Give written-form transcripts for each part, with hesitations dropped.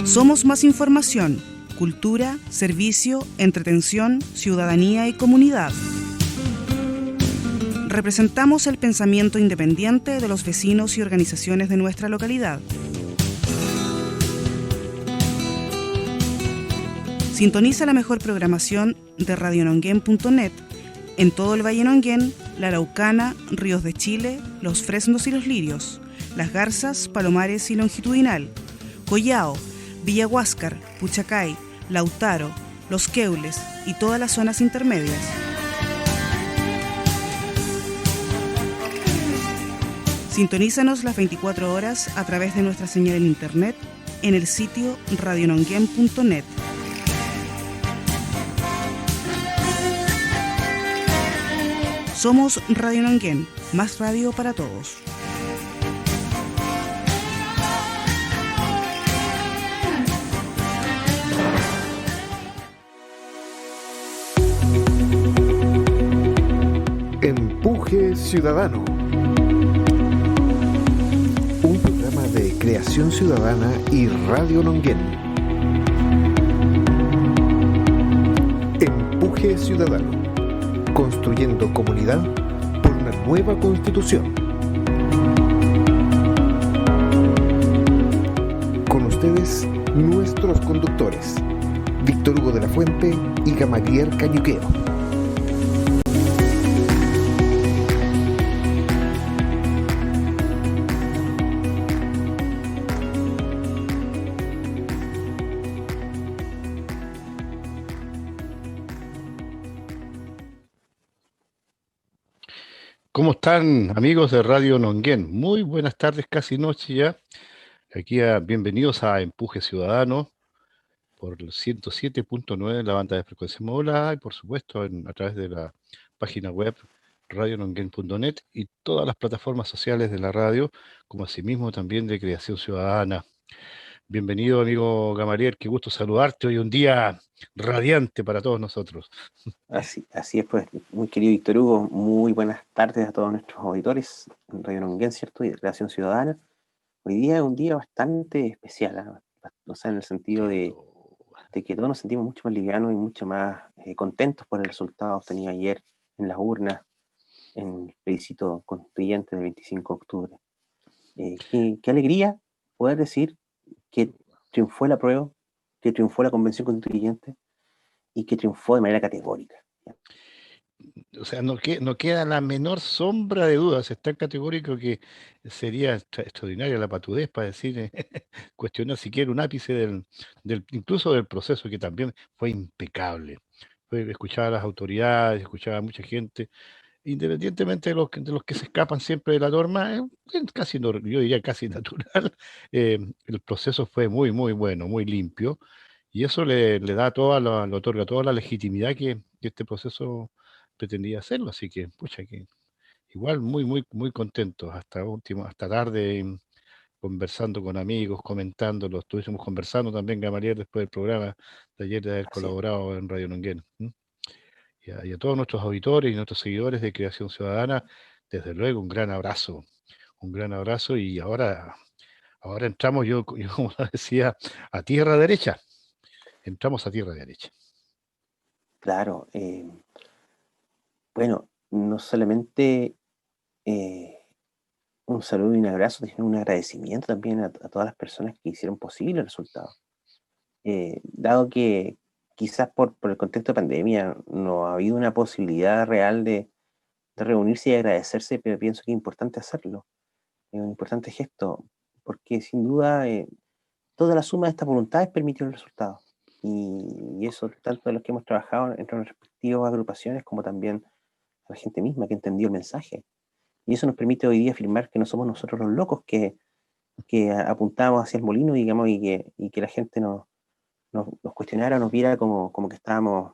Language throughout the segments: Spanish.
Somos más información, cultura, servicio, entretención, ciudadanía y comunidad. Representamos el pensamiento independiente de los vecinos y organizaciones de nuestra localidad. Sintoniza la mejor programación de radiononguén.net en todo el Valle Nonguén, La Araucana, Ríos de Chile, Los Fresnos y Los Lirios, Las Garzas, Palomares y Longitudinal, Collao, Villa Huáscar, Puchacay, Lautaro, Los Queules y todas las zonas intermedias. Sintonízanos las 24 horas a través de nuestra señal en internet en el sitio radiononguén.net. Somos Radio Nonguén, más radio para todos. Empuje Ciudadano. Un programa de creación ciudadana y Radio Nonguén. Empuje Ciudadano. Construyendo comunidad por una nueva constitución. Con ustedes, nuestros conductores, Víctor Hugo de la Fuente y Gamaliel Cañuqueo. ¿Cómo están, amigos de Radio Nonguén? Muy buenas tardes, casi noche ya. Aquí bienvenidos a Empuje Ciudadano por el 107.9 en la banda de frecuencia modulada y por supuesto a través de la página web radiononguén.net y todas las plataformas sociales de la radio, como asimismo también de Creación Ciudadana. Bienvenido, amigo Gamaliel, qué gusto saludarte. Hoy un día radiante para todos nosotros. Así es, pues, muy querido Víctor Hugo, muy buenas tardes a todos nuestros auditores en Radio Nonguén, ¿cierto? Y de Creación Ciudadana. Hoy día es un día bastante especial, o sea, en el sentido de que todos nos sentimos mucho más livianos y mucho más contentos por el resultado obtenido ayer en las urnas, en el plebiscito constituyente del 25 de octubre. Qué alegría poder decir que triunfó el apruebo, que triunfó la convención constituyente y que triunfó de manera categórica. O sea, no queda la menor sombra de dudas, es tan categórico que sería extraordinaria la patudez para decir, cuestionar siquiera un ápice incluso del proceso, que también fue impecable. Escuchaba a las autoridades, escuchaba a mucha gente, independientemente de los que se escapan siempre de la norma, yo diría casi natural. El proceso fue muy, muy bueno, muy limpio, y eso le da le otorga toda la legitimidad que este proceso pretendía hacerlo. Así que, pucha, que igual muy, muy, muy contentos hasta tarde, conversando con amigos, comentándolo. Estuvimos conversando también, Gamaliel, después del programa de ayer de haber colaborado en Radio Nonguén. Y a todos nuestros auditores y nuestros seguidores de Creación Ciudadana, desde luego un gran abrazo, y ahora entramos, yo como decía, a tierra derecha. Entramos a tierra derecha. Claro, bueno, no solamente un saludo y un abrazo, sino un agradecimiento también a todas las personas que hicieron posible el resultado. Dado que quizás por el contexto de pandemia no ha habido una posibilidad real de reunirse y agradecerse, pero pienso que es importante hacerlo. Es un importante gesto, porque sin duda toda la suma de estas voluntades permitió el resultado. Y eso, tanto de los que hemos trabajado entre nuestras respectivas agrupaciones, como también a la gente misma que entendió el mensaje. Y eso nos permite hoy día afirmar que no somos nosotros los locos que apuntamos hacia el molino, digamos, y que la gente nos cuestionara, nos viera como que estábamos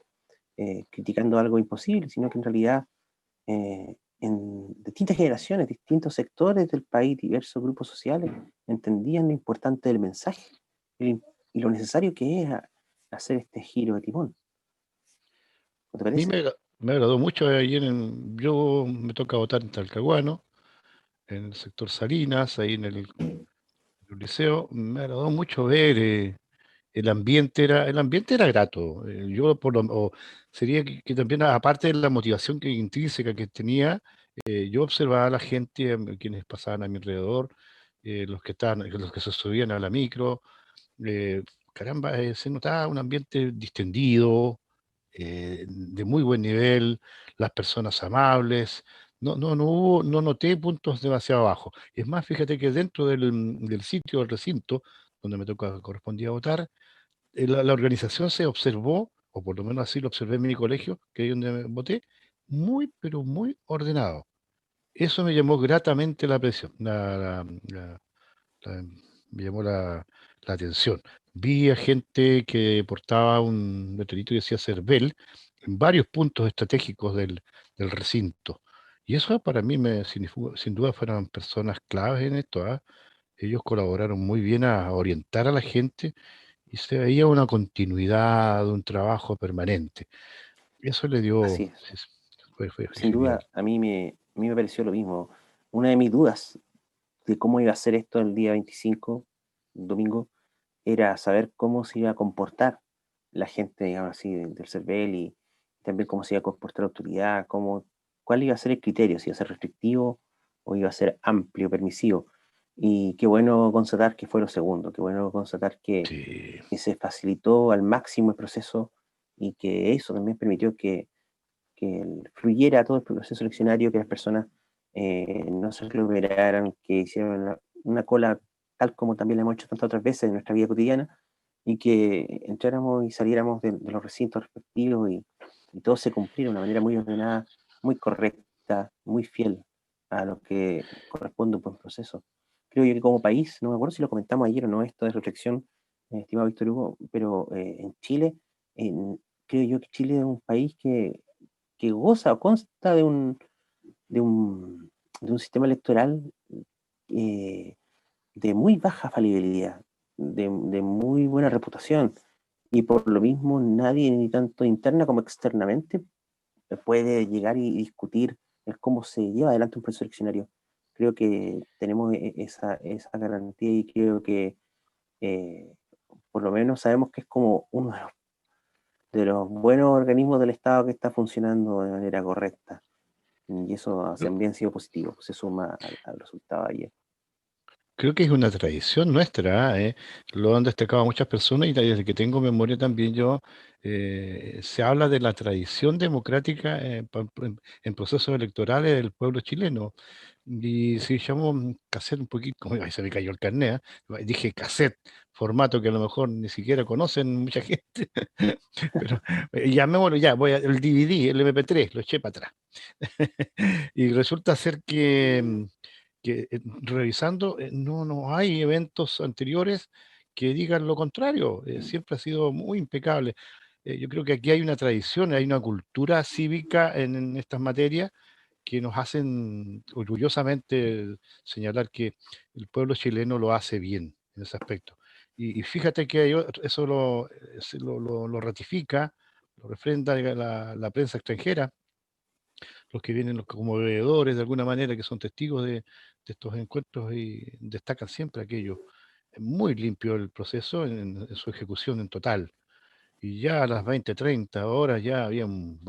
criticando algo imposible, sino que en realidad en distintas generaciones, distintos sectores del país, diversos grupos sociales, entendían lo importante del mensaje y lo necesario que es hacer este giro de timón. ¿No te A mí parece? me agradó mucho ayer, yo me toca votar en Talcahuano, en el sector Salinas, ahí en el liceo. Me agradó mucho ver el ambiente era grato. Yo sería que también, aparte de la motivación intrínseca que tenía, yo observaba a la gente, quienes pasaban a mi alrededor, los que se subían a la micro, eh, caramba, se notaba un ambiente distendido, de muy buen nivel, las personas amables. No noté puntos demasiado bajos. Es más, fíjate que dentro del sitio, del recinto, donde correspondía votar, la organización se observó, o por lo menos así lo observé en mi colegio, que es donde voté, muy, pero muy ordenado. Eso me llamó gratamente la atención, la- me llamó la atención. Vi a gente que portaba un letrerito que decía CERVEL en varios puntos estratégicos del recinto. Y eso para mí, sin duda, fueron personas claves en esto, ¿ah? Ellos colaboraron muy bien a orientar a la gente y se veía una continuidad, un trabajo permanente. Eso le dio, Así es. sí, fue Sin genial. duda, a mí me pareció lo mismo. Una de mis dudas de cómo iba a ser esto el día 25, domingo, era saber cómo se iba a comportar la gente, digamos así, del CERVEL y también cómo se iba a comportar la autoridad, cuál iba a ser el criterio, si iba a ser restrictivo o iba a ser amplio, permisivo. Y qué bueno constatar que fue lo segundo, qué bueno constatar Sí. que se facilitó al máximo el proceso y que eso también permitió que fluyera todo el proceso eleccionario, que las personas no se aglomeraran, que hicieran una cola tal como también la hemos hecho tantas otras veces en nuestra vida cotidiana, y que entráramos y saliéramos de los recintos respectivos y todo se cumpliera de una manera muy ordenada, muy correcta, muy fiel a lo que corresponde a un buen proceso. Creo yo que como país, no me acuerdo si lo comentamos ayer o no, esto de reflexión, estimado Víctor Hugo, pero en Chile, en- creo yo que Chile es un país que goza o consta de un, de un sistema electoral eh, de muy baja falibilidad, de muy buena reputación, y por lo mismo nadie, ni tanto interna como externamente, puede llegar y discutir el cómo se lleva adelante un proceso eleccionario. Creo que tenemos esa garantía y creo que eh, por lo menos sabemos que es como uno de los buenos organismos del Estado que está funcionando de manera correcta. Y eso también ha sido positivo, se suma al resultado de ayer. Creo que es una tradición nuestra, ¿eh? Lo han destacado muchas personas y desde que tengo memoria también yo, se habla de la tradición democrática en procesos electorales del pueblo chileno. Y si llamo cassette un poquito, como ahí se me cayó el carnet, dije cassette, formato que a lo mejor ni siquiera conocen mucha gente, pero llamémoslo ya, el DVD, el MP3, lo eché para atrás. Y resulta ser que revisando, no hay eventos anteriores que digan lo contrario. Siempre ha sido muy impecable. Yo creo que aquí hay una tradición, hay una cultura cívica en estas materias que nos hacen orgullosamente señalar que el pueblo chileno lo hace bien en ese aspecto. Y fíjate que eso lo ratifica, lo refrenda la prensa extranjera, los que vienen como bebedores de alguna manera, que son testigos de estos encuentros y destacan siempre aquello. Muy limpio el proceso en su ejecución en total. Y ya a las 20, 30 horas ya había un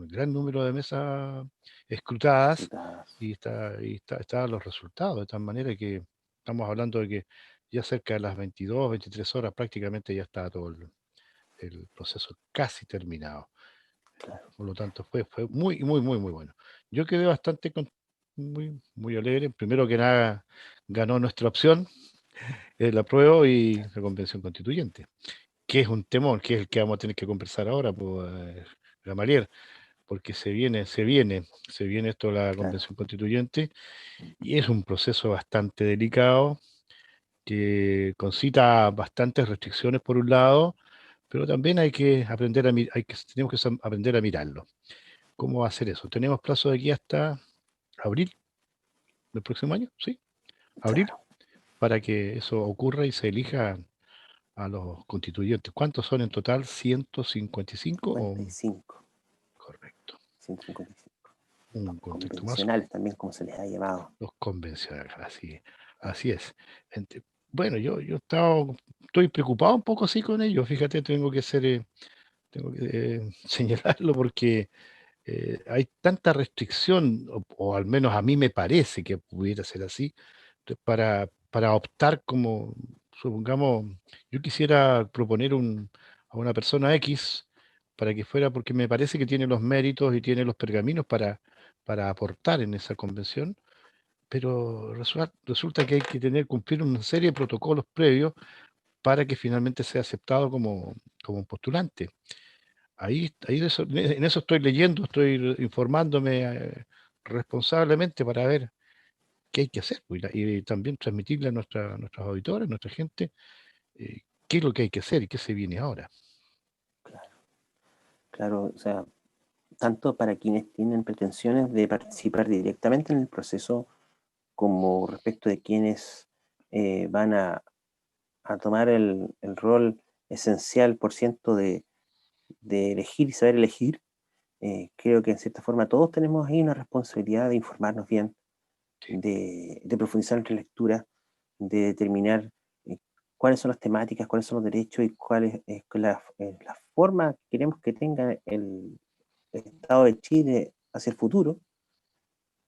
gran número de mesas escrutadas Resultados. estaban los resultados, de tal manera que estamos hablando de que ya cerca de las 22, 23 horas prácticamente ya estaba todo el proceso casi terminado. Claro. Por lo tanto, fue muy, muy, muy, muy bueno. Yo quedé muy, muy alegre. Primero que nada, ganó nuestra opción, el apruebo y la convención constituyente, que es un temor, que es el que vamos a tener que conversar ahora, pues, Gamaliel, porque se viene esto, la Claro. convención constituyente, y es un proceso bastante delicado, que concita bastantes restricciones por un lado, pero también hay que aprender tenemos que aprender a mirarlo. ¿Cómo va a ser eso? Tenemos plazo de aquí hasta abril del próximo año, ¿sí? Abril, Claro. para que eso ocurra y se elija a los constituyentes. ¿Cuántos son en total? ¿155 o? 55, Correcto. 155. Los Un contexto más. convencionales también, como se les ha llamado. Los convencionales, así es. Bueno, estoy preocupado un poco así con ellos, fíjate, tengo que señalarlo porque hay tanta restricción, o al menos a mí me parece que pudiera ser así, para optar como, supongamos, yo quisiera proponer a una persona X para que fuera, porque me parece que tiene los méritos y tiene los pergaminos para aportar en esa convención, pero resulta que hay que cumplir una serie de protocolos previos para que finalmente sea aceptado como un postulante. En eso estoy leyendo, estoy informándome responsablemente para ver qué hay que hacer, pues, y también transmitirle a nuestros auditores, a nuestra gente, eh, qué es lo que hay que hacer y qué se viene ahora. Claro, claro, o sea, tanto para quienes tienen pretensiones de participar directamente en el proceso, como respecto de quienes van a tomar el rol esencial por ciento de elegir y saber elegir. Creo que en cierta forma todos tenemos ahí una responsabilidad de informarnos bien, Sí, de profundizar en nuestra lectura, de determinar eh, cuáles son las temáticas, cuáles son los derechos y cuál es la forma que queremos que tenga el Estado de Chile hacia el futuro.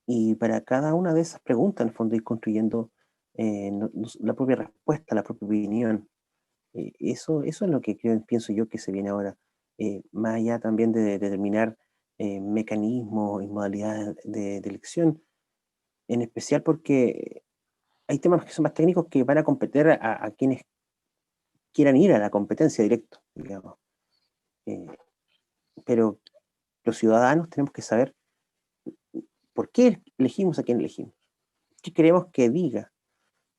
Y para cada una de esas preguntas, en el fondo, ir construyendo la propia respuesta, la propia opinión. Eso es lo que pienso yo que se viene ahora. Más allá también de determinar mecanismos y modalidades de elección, en especial porque hay temas que son más técnicos que van a competir a quienes quieran ir a la competencia directo, digamos. Eh, pero los ciudadanos tenemos que saber por qué elegimos a quien elegimos, qué queremos que diga,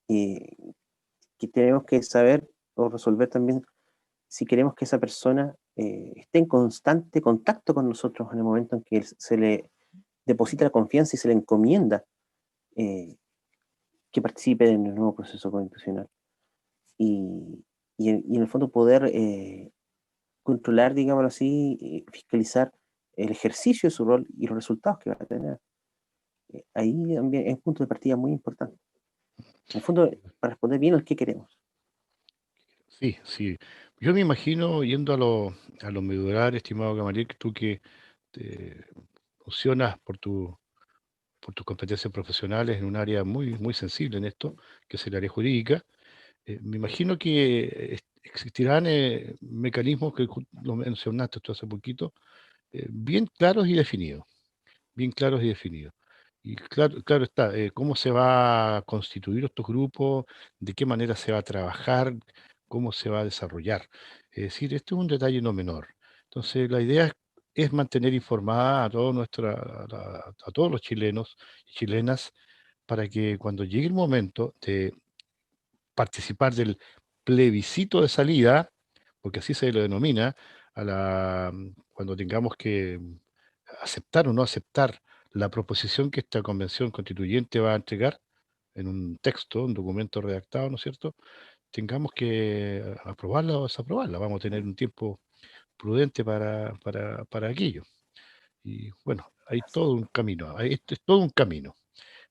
eh, que tenemos que saber o resolver también si queremos que esa persona esté en constante contacto con nosotros en el momento en que se le deposita la confianza y se le encomienda eh, que participe en el nuevo proceso constitucional. Y, y en el fondo poder controlar, digámoslo así, fiscalizar el ejercicio de su rol y los resultados que va a tener. Ahí también es un punto de partida muy importante. En el fondo, para responder bien al que queremos. sí, sí. Yo me imagino yendo a lo medular, estimado Gamaliel, que tú que te funcionas por tus competencias profesionales en un área muy sensible en esto, que es el área jurídica. Me imagino que existirán mecanismos que lo mencionaste tú hace poquito, bien claros y definidos, bien claros y definidos. Y claro, claro está, cómo se va a constituir estos grupos, de qué manera se va a trabajar, cómo se va a desarrollar. Es decir, este es un detalle no menor. Entonces, la idea es mantener informada a todos los chilenos y chilenas para que cuando llegue el momento de participar del plebiscito de salida, porque así se lo denomina, cuando tengamos que aceptar o no aceptar la proposición que esta convención constituyente va a entregar en un texto, un documento redactado, ¿no es cierto? Tengamos que aprobarla o desaprobarla. Vamos a tener un tiempo prudente para aquello. Y bueno, hay todo un camino, esto es todo un camino,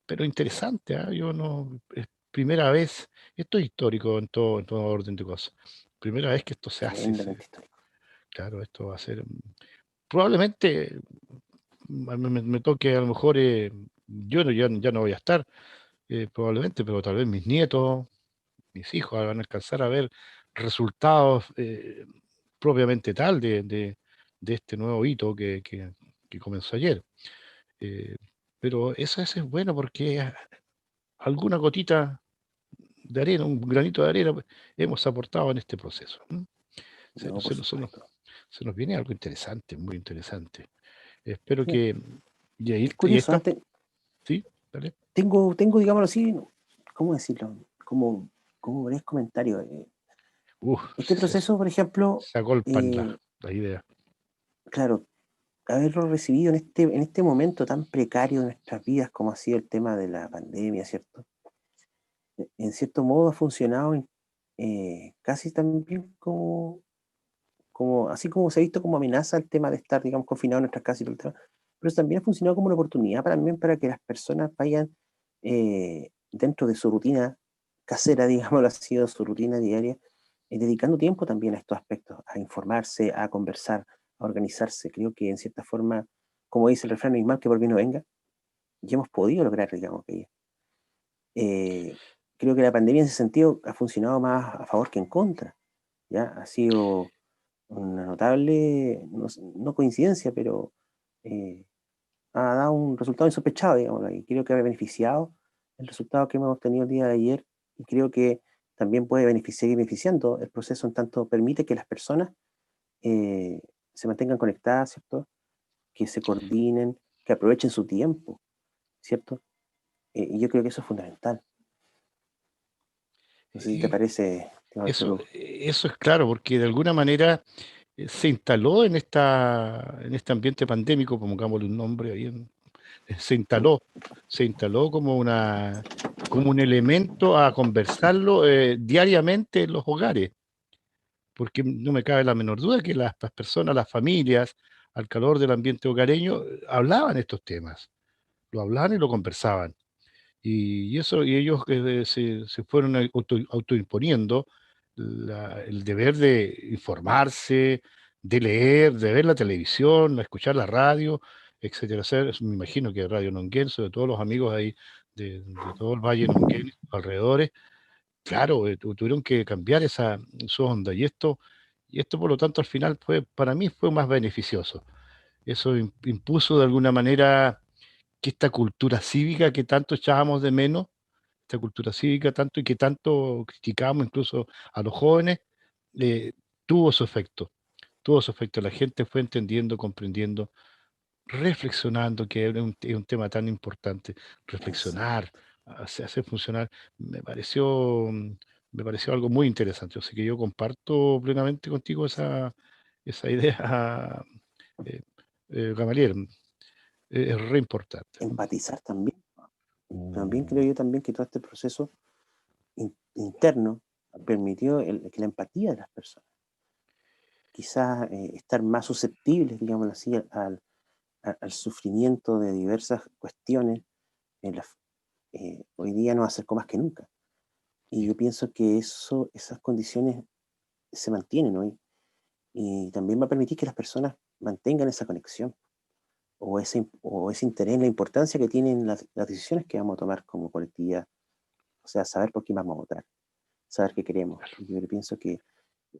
pero interesante, ¿ah? Yo no, es primera vez, esto es histórico en todo orden de cosas. Primera vez que esto se hace, Tremendamente histórico. claro, esto va a ser, probablemente me toque a lo mejor, yo no, ya no voy a estar, probablemente, pero tal vez mis nietos, mis hijos van a alcanzar a ver resultados propiamente tal de este nuevo hito que comenzó ayer. Eh, pero eso es bueno porque alguna gotita de arena, un granito de arena hemos aportado en este proceso. Se No, nos, por se nos- se nos- supuesto. se nos viene algo interesante, muy interesante. Espero Sí, que... es Y ahí curioso, está, antes ¿sí? Dale. tengo, digámoslo así, ¿cómo decirlo? Como varios comentarios. Este Se proceso, por ejemplo, agolpan eh, la idea. claro, haberlo recibido en este momento tan precario de nuestras vidas como ha sido el tema de la pandemia, ¿cierto? En cierto modo ha funcionado casi también así como se ha visto como amenaza el tema de estar, digamos, confinados en nuestras casas y todo el tema, pero también ha funcionado como una oportunidad también para que las personas vayan dentro de su rutina casera, digámoslo así, o su rutina diaria, dedicando tiempo también a estos aspectos, a informarse, a conversar, a organizarse. Creo que en cierta forma, como dice el refrán, no hay mal que por bien no venga, y hemos podido lograr, digamos, que creo que la pandemia en ese sentido ha funcionado más a favor que en contra, ¿ya? Ha sido una notable, no coincidencia, pero ha dado un resultado insospechado, digamos, y creo que ha beneficiado el resultado que hemos obtenido el día de ayer, y creo que también puede seguir beneficiando el proceso en tanto permite que las personas se mantengan conectadas, ¿cierto? Que se coordinen, que aprovechen su tiempo, ¿cierto? Y yo creo que eso es fundamental. No sé si te parece. Eso es claro, porque de alguna manera se instaló en este ambiente pandémico, pongámosle un nombre ahí, se instaló como un elemento a conversarlo diariamente en los hogares, porque no me cabe la menor duda que las personas, las familias, al calor del ambiente hogareño, hablaban estos temas, lo hablaban y lo conversaban. Y ellos se fueron autoimponiendo el deber de informarse, de leer, de ver la televisión, de escuchar la radio, etcétera. Me imagino que Radio Nonguén, sobre todos los amigos ahí de todo el Valle Nonguén y sus alrededores, claro, tuvieron que cambiar su onda. Y esto por lo tanto al final para mí fue más beneficioso. Eso impuso de alguna manera que esta cultura cívica que tanto echábamos de menos, esta cultura cívica tanto y que tanto criticábamos incluso a los jóvenes, tuvo su efecto. La gente fue entendiendo, comprendiendo, reflexionando, que es un tema tan importante, reflexionar, hacer funcionar, me pareció algo muy interesante. Así que yo comparto plenamente contigo esa idea, Gamaliel. Es re importante. Empatizar también. También creo yo también que todo este proceso interno permitió que la empatía de las personas, quizás estar más susceptibles, digámoslo así, al sufrimiento de diversas cuestiones, hoy día nos acercó más que nunca. Y yo pienso que esas condiciones se mantienen hoy, y también va a permitir que las personas mantengan esa conexión o ese interés en la importancia que tienen las decisiones que vamos a tomar como colectividad. O sea, saber por quién vamos a votar, saber qué queremos. Y yo pienso que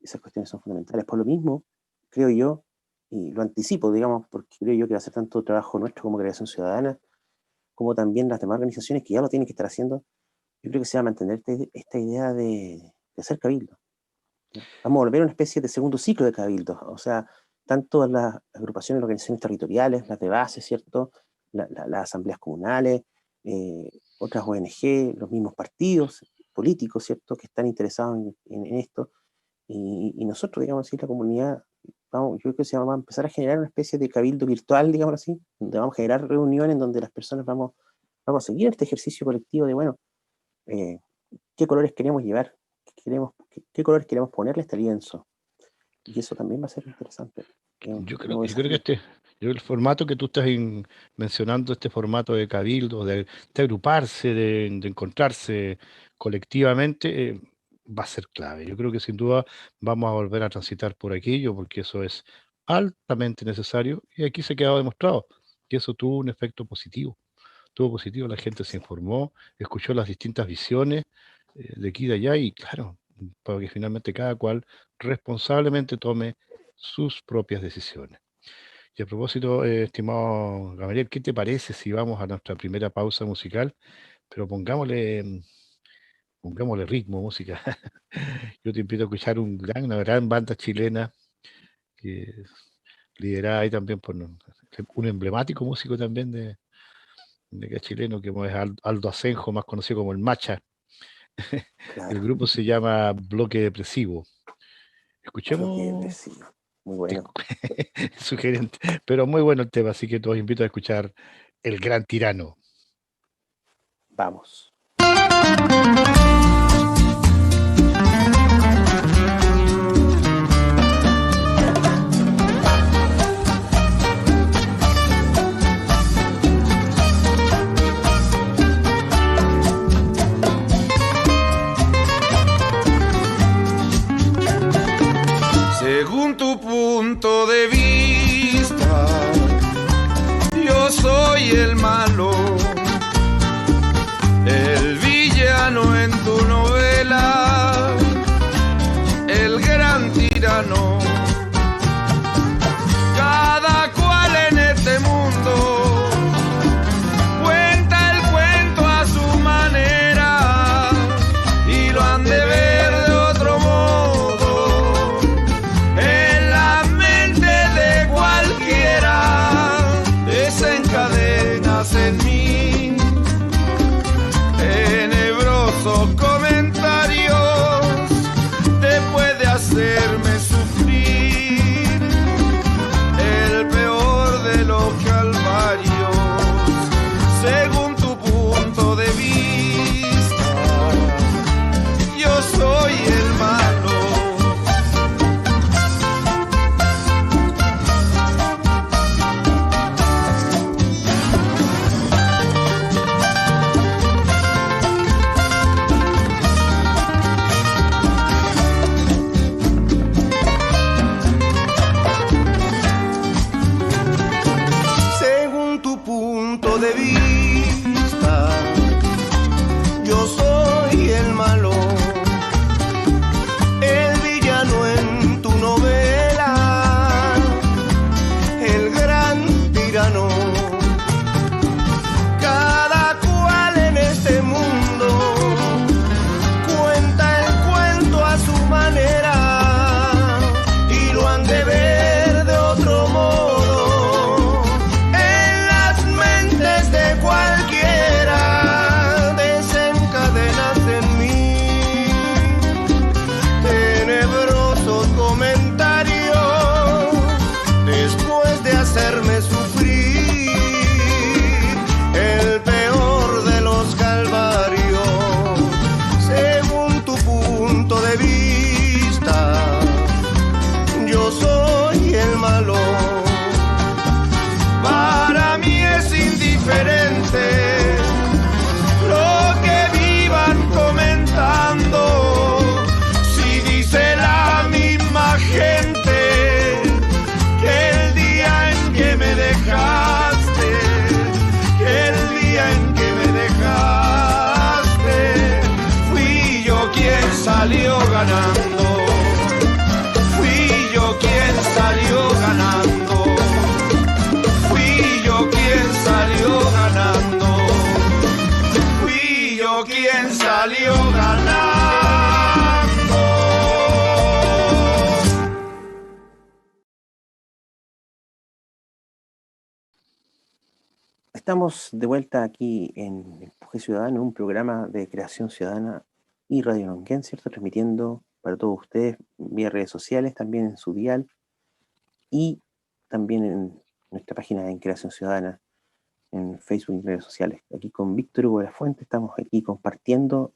esas cuestiones son fundamentales. Por lo mismo, creo yo, y lo anticipo, digamos, porque creo yo que va a ser tanto trabajo nuestro como Creación Ciudadana, como también las demás organizaciones que ya lo tienen que estar haciendo. Yo creo que se va a mantener esta idea de hacer cabildo. Vamos a volver a una especie de segundo ciclo de cabildos, o sea, tanto las agrupaciones, organizaciones territoriales, las de base, ¿cierto? Las asambleas comunales, otras ONG, los mismos partidos políticos, ¿cierto? Que están interesados en esto. Y nosotros, digamos así, la comunidad, yo creo que se va a empezar a generar una especie de cabildo virtual, digamos así, donde vamos a generar reuniones donde las personas vamos a seguir este ejercicio colectivo de, bueno, qué colores queremos llevar, qué colores queremos ponerle a este lienzo. Y eso también va a ser interesante. Yo creo que el formato que tú estás mencionando, este formato de cabildo, de agruparse, de encontrarse colectivamente, va a ser clave. Yo creo que sin duda vamos a volver a transitar por aquello, porque eso es altamente necesario, y aquí se ha quedado demostrado que eso tuvo un efecto positivo. La gente se informó, escuchó las distintas visiones de aquí y de allá, y claro, para que finalmente cada cual responsablemente tome sus propias decisiones. Y a propósito, estimado Gabriel, ¿qué te parece si vamos a nuestra primera pausa musical? Pero pongámosle ritmo, música. Yo te invito a escuchar una gran banda chilena, que es liderada ahí también por un emblemático músico también de acá chileno, que es Aldo Asenjo, más conocido como el Macha. Claro. El grupo se llama Bloque Depresivo. Escuchemos. Bloque Depresivo. Muy bueno. Sugerente, pero muy bueno el tema, así que los invito a escuchar El Gran Tirano. Vamos. punto de vista, yo soy el malo, el villano en tu novela, el gran tirano. Cada cual en este mundo cuenta el cuento a su manera y lo han de ver de otro modo. En la mente de cualquiera desencadenas en mí tenebrosos comentarios después de hacerme sufrir el peor de los calvarios según tu punto de vista. Yo soy el malo. Según tu punto de vista, yo soy el malo, el villano en tu novela, el gran tirano. Cada cual en este mundo cuenta el cuento a su manera y lo han de ver de otro modo. En las mentes de cualquiera desencadenas en mí tenebrosos comentarios después de hacerme sufrir el peor de los calvarios según tu punto de vista. Yo soy el malo. Para mí es indiferente lo que vivan comentando. Si dice la misma gente que el día en que me dejaste, que el día en que me dejaste, fui yo quien salió ganando. Fui yo quien salió ganando. Fui yo quien salió ganando. Fui yo quien salió ganando. Estamos de vuelta aquí en Empuje Ciudadano, un programa de creación ciudadana y Radio Lonquén, ¿cierto? Transmitiendo para todos ustedes vía redes sociales, también en su dial y también en nuestra página en Creación Ciudadana, en Facebook y redes sociales. Aquí con Víctor Hugo de la Fuente estamos aquí compartiendo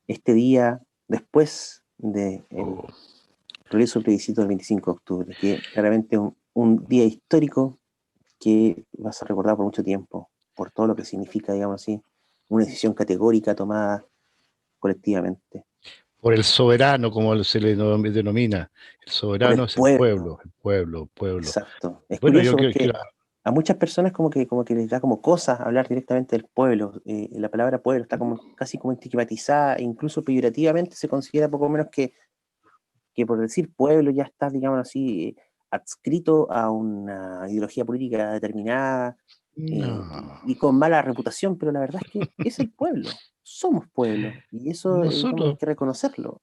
este día después del regreso del plebiscito del 25 de octubre, que claramente es un día histórico que vas a recordar por mucho tiempo, por todo lo que significa, digamos así, una decisión categórica tomada colectivamente. Por el soberano, como se le denomina. El soberano es el pueblo. Exacto. Es Bueno, curioso yo porque quiero... a muchas personas como que les da como cosa hablar directamente del pueblo. La palabra pueblo está como casi como estigmatizada, e incluso peyorativamente se considera poco menos que por decir pueblo ya está, digamos así, adscrito a una ideología política determinada y con mala reputación, pero la verdad es que es el pueblo, somos pueblo, y eso digamos, hay que reconocerlo.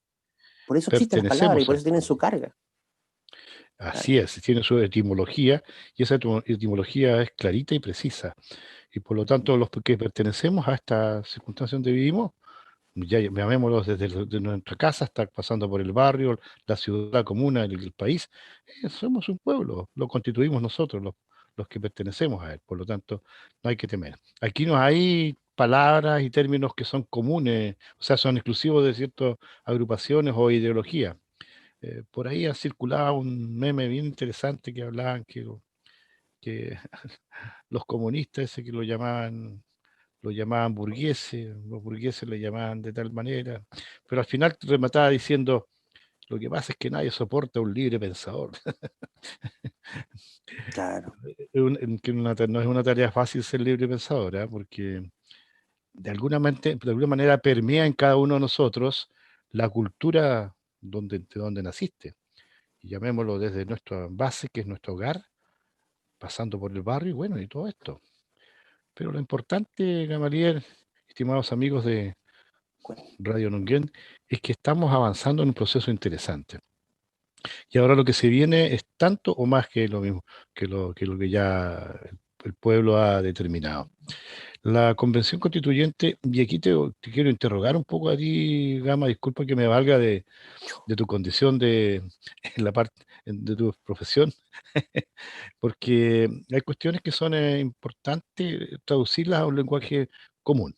Por eso existen las palabras y por eso tienen su carga. Así es, tiene su etimología, y esa etimología es clarita y precisa. Y por lo tanto, los que pertenecemos a esta circunstancia donde vivimos, ya llamémoslo desde nuestra casa hasta pasando por el barrio, la ciudad, la comuna, el país, somos un pueblo, lo constituimos nosotros, los que pertenecemos a él. Por lo tanto, no hay que temer. Aquí no hay palabras y términos que son comunes, o sea, son exclusivos de ciertas agrupaciones o ideologías. Por ahí ha circulado un meme bien interesante que hablaban que los comunistas, ese que lo llamaban burgueses, los burgueses le llamaban de tal manera, pero al final remataba diciendo, Lo que pasa es que nadie soporta un libre pensador. Claro, No es una tarea fácil ser libre pensador, ¿ah? Porque de alguna manera permea en cada uno de nosotros la cultura de donde naciste. Y llamémoslo desde nuestra base, que es nuestro hogar, pasando por el barrio y bueno, y todo esto. Pero lo importante, Gamaliel, estimados amigos de bueno, Radio Nonguén, es que estamos avanzando en un proceso interesante. Y ahora lo que se viene es tanto o más que lo mismo, que lo que ya el pueblo ha determinado. La Convención Constituyente, y aquí te quiero interrogar un poco a ti, Gama, disculpa que me valga de tu condición en la parte de tu profesión, porque hay cuestiones que son importantes traducirlas a un lenguaje común,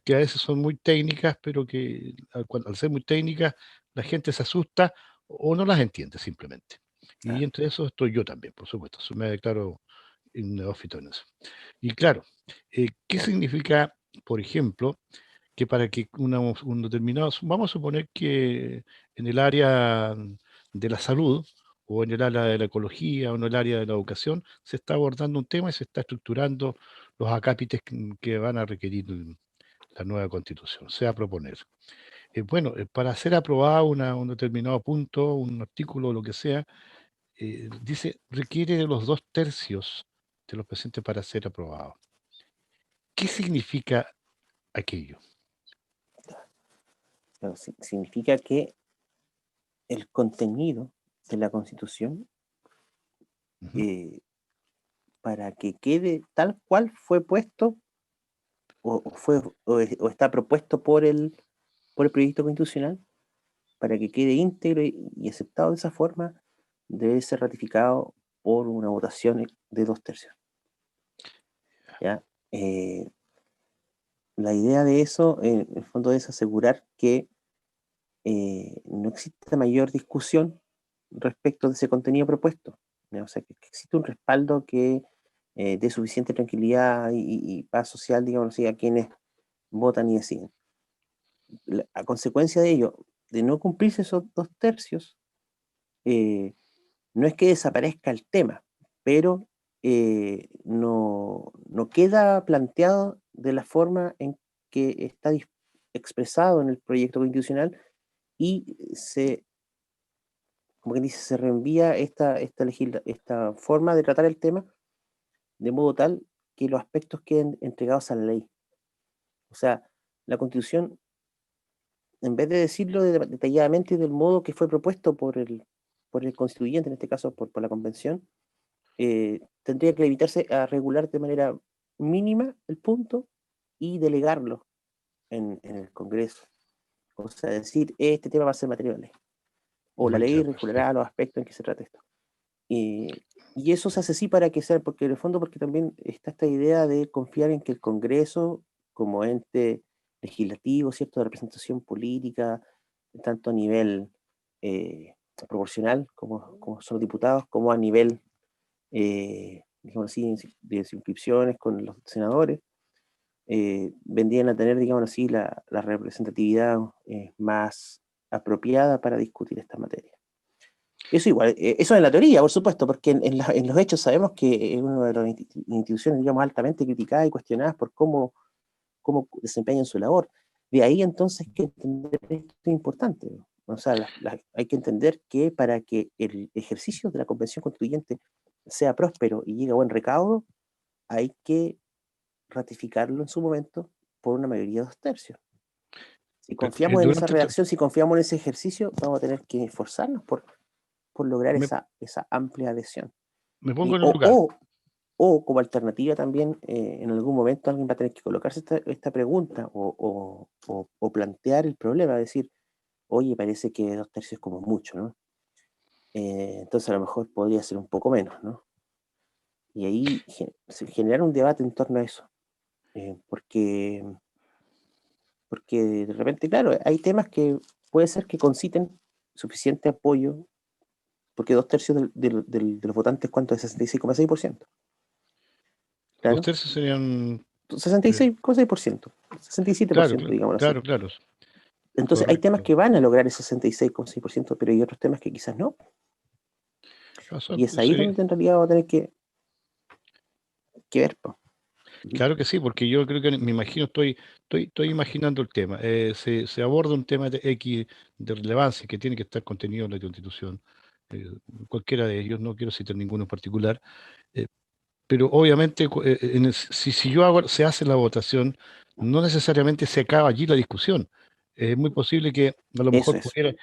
que a veces son muy técnicas, pero que al ser muy técnicas la gente se asusta o no las entiende simplemente. Y claro. entre eso estoy yo también, por supuesto, me declaro un neófito en eso. Y claro, ¿qué significa, por ejemplo, que para que un determinado, vamos a suponer que en el área de la salud o en el área de la ecología o en el área de la educación se está abordando un tema y se está estructurando los acápites que van a requerir la nueva constitución, se va a proponer? Bueno, para ser aprobado un determinado punto, un artículo, lo que sea, dice, requiere de los 2/3 de los presentes para ser aprobado. ¿Qué significa aquello? Claro, significa que el contenido de la Constitución, Ujú. para que quede tal cual fue puesto o está propuesto por el proyecto constitucional, para que quede íntegro y aceptado de esa forma, debe ser ratificado por una votación de 2/3. ¿Ya? La idea de eso, en el fondo, es asegurar que no exista mayor discusión respecto de ese contenido propuesto. ¿Ya? O sea, que existe un respaldo que dé suficiente tranquilidad y paz social, digamos así, a quienes votan y deciden. A consecuencia de ello, de no cumplirse esos 2/3, no es que desaparezca el tema, pero no queda planteado de la forma en que está expresado en el proyecto constitucional y como que dice, se reenvía esta forma de tratar el tema de modo tal que los aspectos queden entregados a la ley. O sea, la Constitución, en vez de decirlo detalladamente del modo que fue propuesto por el constituyente, en este caso por la convención, tendría que limitarse a regular de manera mínima el punto y delegarlo en el Congreso. O sea, decir, este tema va a ser materia de ley. O la ley Ya, regulará perfecto. los aspectos en que se trata esto. Y eso se hace así para que sea, porque en el fondo, porque también está esta idea de confiar en que el Congreso, como ente legislativo, ¿cierto?, de representación política, tanto a nivel proporcional, como son los diputados, como a nivel, digamos así, de circunscripciones con los senadores, vendrían a tener, digamos así, la representatividad más apropiada para discutir esta materia. Eso igual, eso en la teoría, por supuesto, porque en los hechos sabemos que es una de las instituciones, digamos, altamente criticadas y cuestionadas por cómo desempeñan su labor. De ahí entonces que entender esto es importante. O sea, hay que entender que para que el ejercicio de la Convención Constituyente sea próspero y llegue a buen recaudo, hay que ratificarlo en su momento por una mayoría de 2/3. Si confiamos en esa Durante, redacción, si confiamos en ese ejercicio, vamos a tener que esforzarnos por lograr me, esa amplia adhesión. me pongo Y, en el o, lugar. o, o como alternativa también, en algún momento alguien va a tener que colocarse esta pregunta o plantear el problema, decir, oye, parece que 2/3 es como mucho, ¿no? Entonces a lo mejor podría ser un poco menos, ¿no? Y ahí generar un debate en torno a eso, porque de repente, claro, hay temas que puede ser que conciten suficiente apoyo, porque 2/3 de los votantes, ¿cuánto es? 66,6%. Dos Claro, tercios serían, 66,6%, claro, 67%, digámoslo así. claro, claro. Entonces hay temas correcto. que van a lograr ese 66,6%, pero hay otros temas que quizás no. Y es ahí Sería, donde en realidad vamos a tener que ver. Po. claro que sí, porque yo creo que me imagino, estoy imaginando el tema. Se aborda un tema de X de relevancia que tiene que estar contenido en la Constitución. eh, Cualquiera de ellos, no quiero citar ninguno en particular, eh, pero obviamente si yo hago, se hace la votación, no necesariamente se acaba allí la discusión. Es muy posible que a lo Eso mejor es.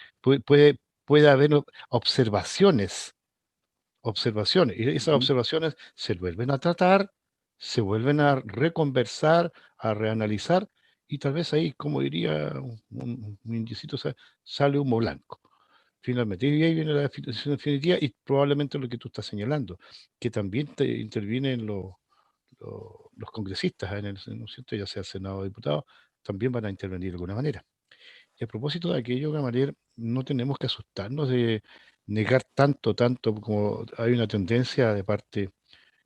pueda haber observaciones, y esas observaciones se vuelven a tratar, se vuelven a reconversar, a reanalizar, y tal vez ahí, como diría un indicito, sale humo blanco, finalmente. Y ahí viene la definición definitiva y probablemente lo que tú estás señalando, que también intervienen los congresistas ¿no es cierto? Ya sea Senado o diputado, también van a intervenir de alguna manera. Y a propósito de aquello, Gamaliel, no tenemos que asustarnos de negar tanto como hay una tendencia de parte,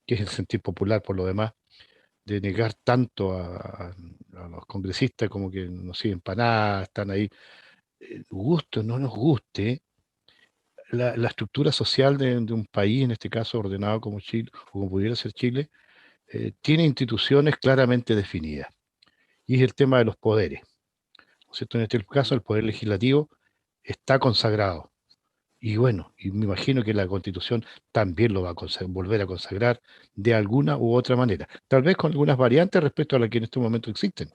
que es el sentir popular por lo demás, de negar tanto a los congresistas como que nos siguen para nada, están ahí. Gusto o no nos guste, la estructura social de un país, en este caso ordenado como Chile, o como pudiera ser Chile, tiene instituciones claramente definidas. Y es el tema de los poderes. ¿No es cierto? En este caso, el poder legislativo está consagrado. Y bueno, y me imagino que la Constitución también lo va a volver a consagrar de alguna u otra manera. Tal vez con algunas variantes respecto a las que en este momento existen.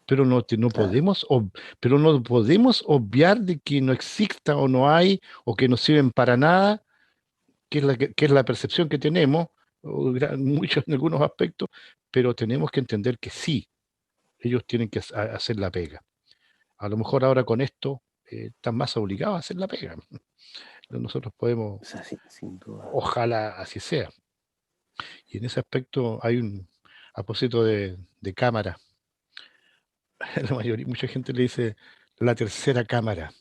Pero no Claro. podemos, pero no podemos obviar de que no exista o no hay o que no sirven para nada, que es la percepción que tenemos, muchos en algunos aspectos, pero tenemos que entender que sí, ellos tienen que hacer la pega. A lo mejor ahora con esto están más obligados a hacer la pega. Nosotros podemos, O sea, sin duda. ojalá así sea. Y en ese aspecto hay a propósito de cámara, la mayoría, mucha gente le dice la tercera cámara.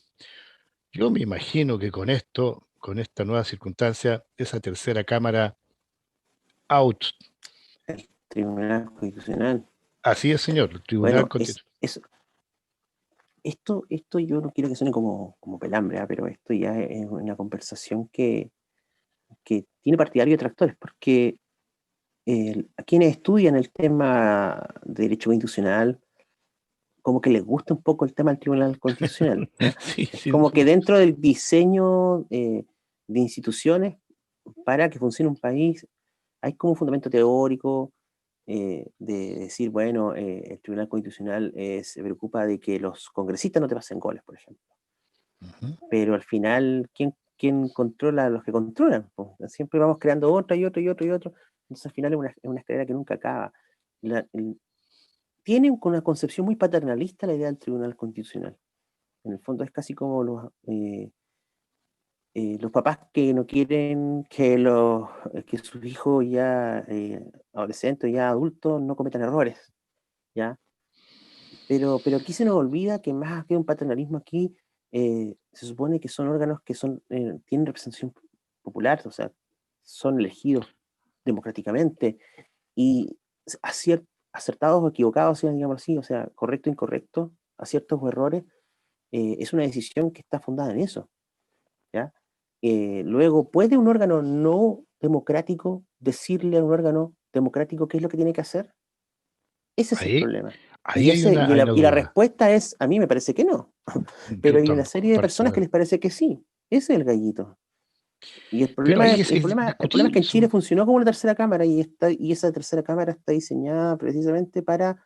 Yo me imagino que con esto, con esta nueva circunstancia, esa tercera cámara out. El Tribunal Constitucional. Así es, señor, el Tribunal Bueno, Constitucional. esto yo no quiero que suene como pelambre, pero esto ya es una conversación que tiene partidarios y detractores, porque a quienes estudian el tema de derecho constitucional, como que les gusta un poco el tema del Tribunal Constitucional. ¿Ya? Sí, Es sin como que duda. dentro del diseño de instituciones para que funcione un país, hay como un fundamento teórico de decir, bueno, el Tribunal Constitucional se preocupa de que los congresistas no te pasen goles, por ejemplo. Ujú. Pero al final, ¿quién controla a los que controlan? Pues, siempre vamos creando otro y otro y otro y otro. Entonces al final es una escalera que nunca acaba. Tiene una concepción muy paternalista la idea del Tribunal Constitucional. En el fondo es casi como los papás que no quieren que sus hijos ya adolescentes, ya adultos, no cometan errores, ¿ya? Pero aquí se nos olvida que más que un paternalismo aquí, se supone que son órganos que tienen representación popular, o sea, son elegidos democráticamente y acertados o equivocados, digamos así, o sea, correcto o incorrecto, aciertos o errores, es una decisión que está fundada en eso, ¿ya? Luego, ¿puede un órgano no democrático decirle a un órgano democrático qué es lo que tiene que hacer? Ese es el Ahí, problema. ahí Y hay una la duda. respuesta es, a mí me parece que no, Yo pero hay una serie de comparto. personas que les parece que sí. Ese es el gallito. Y Pero ahí el problema es que discutible en Chile eso. funcionó como una tercera cámara y esa tercera cámara está diseñada precisamente para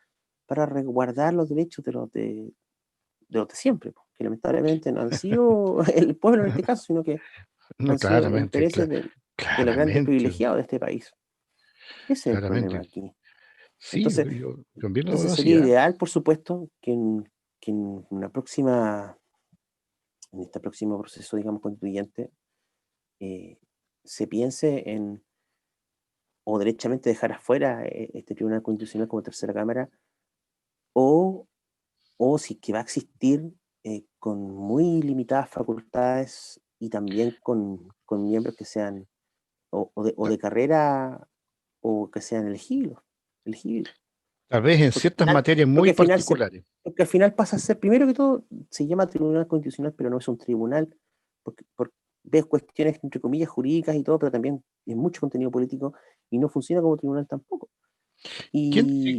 resguardar los derechos de los de siempre, po, que lamentablemente no han sido el pueblo en este caso, sino que No, han sido claramente, intereses de los grandes claramente, privilegiados de este país. Ese es el problema claramente. aquí. Sí, Entonces, yo también lo veo entonces así, sería ¿ah? ideal, por supuesto, que en este próximo proceso, digamos, constituyente, eh, se piense o derechamente dejar afuera este Tribunal Constitucional como tercera cámara, o, o si que va a existir con muy limitadas facultades y también con miembros que sean o de carrera o que sean elegibles. Tal vez en Porque ciertas materias muy al final particulares. porque al final pasa a ser, primero que todo, se llama Tribunal Constitucional, pero no es un tribunal, porque ves cuestiones, entre comillas, jurídicas y todo, pero también es mucho contenido político y no funciona como tribunal tampoco. Y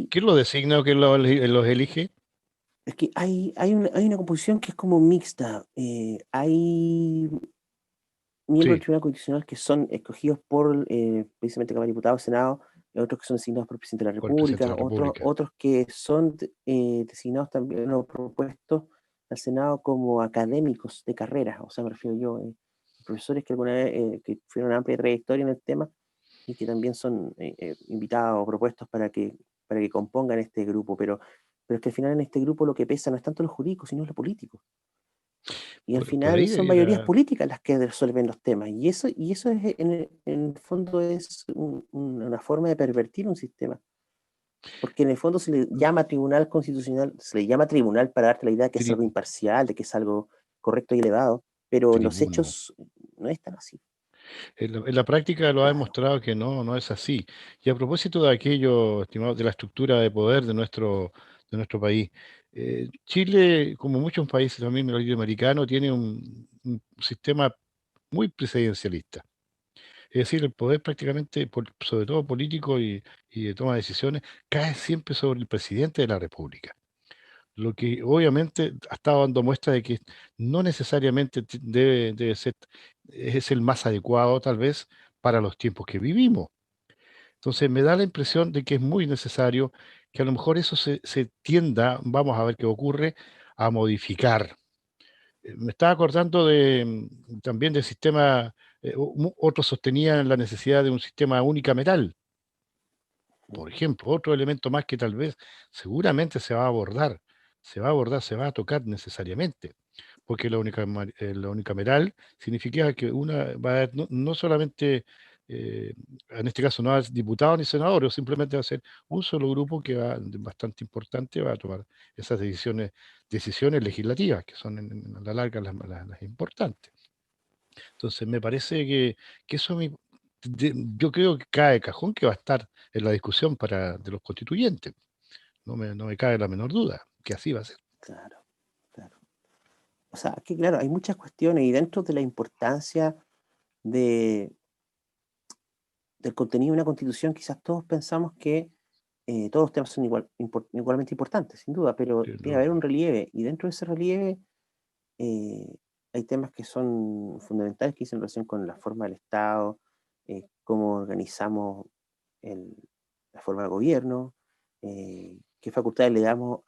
¿Quién lo designa o quién los elige? es que hay una composición que es como mixta. Hay miembros del Sí, Tribunal Constitucional que son escogidos por precisamente Cámara de Diputados, Senado, y otros que son designados por el presidente de la por el presidente de República, la República. otros que son designados también o propuestos al Senado como académicos de carrera, o sea, me refiero yo, profesores que alguna vez que tuvieron una amplia trayectoria en el tema y que también son invitados o propuestos para que compongan este grupo, pero es que al final en este grupo lo que pesa no es tanto lo jurídico, sino lo político. Y al Por final ahí son mayorías políticas las que resuelven los temas. Y eso es, en el fondo es una forma de pervertir un sistema. Porque en el fondo se le llama tribunal constitucional, se le llama tribunal para darte la idea de que es algo imparcial, de que es algo correcto y elevado, pero en los tribuno. hechos no es tan así. En la práctica lo ha Claro. demostrado que no es así. Y a propósito de aquello, estimado, de la estructura de poder de nuestro país, Chile, como muchos países también latinoamericanos, tiene un sistema muy presidencialista. Es decir, el poder prácticamente, sobre todo político y de toma de decisiones, cae siempre sobre el presidente de la República. Lo que obviamente ha estado dando muestra de que no necesariamente debe ser, es el más adecuado tal vez para los tiempos que vivimos. Entonces me da la impresión de que es muy necesario que a lo mejor eso se tienda, vamos a ver qué ocurre, a modificar. Me estaba acordando también del sistema, otros sostenían la necesidad de un sistema unicameral, por ejemplo, otro elemento más que tal vez seguramente se va a tocar necesariamente, porque la unicameral significa que una va a haber no solamente, en este caso no va a ser diputados ni senadores, simplemente va a ser un solo grupo que bastante importante, va a tomar esas decisiones legislativas, que son a la larga las importantes. Entonces, me parece que eso yo creo que cae de cajón que va a estar en la discusión de los constituyentes. No me cabe la menor duda que así va a ser. Claro, claro. O sea, que claro, hay muchas cuestiones y dentro de la importancia de, del contenido de una constitución, quizás todos pensamos que todos los temas son igualmente importantes, sin duda, pero Sí, tiene que haber lógico. un relieve y dentro de ese relieve eh, hay temas que son fundamentales que dicen relación con la forma del Estado, cómo organizamos el- la forma de gobierno, qué facultades le damos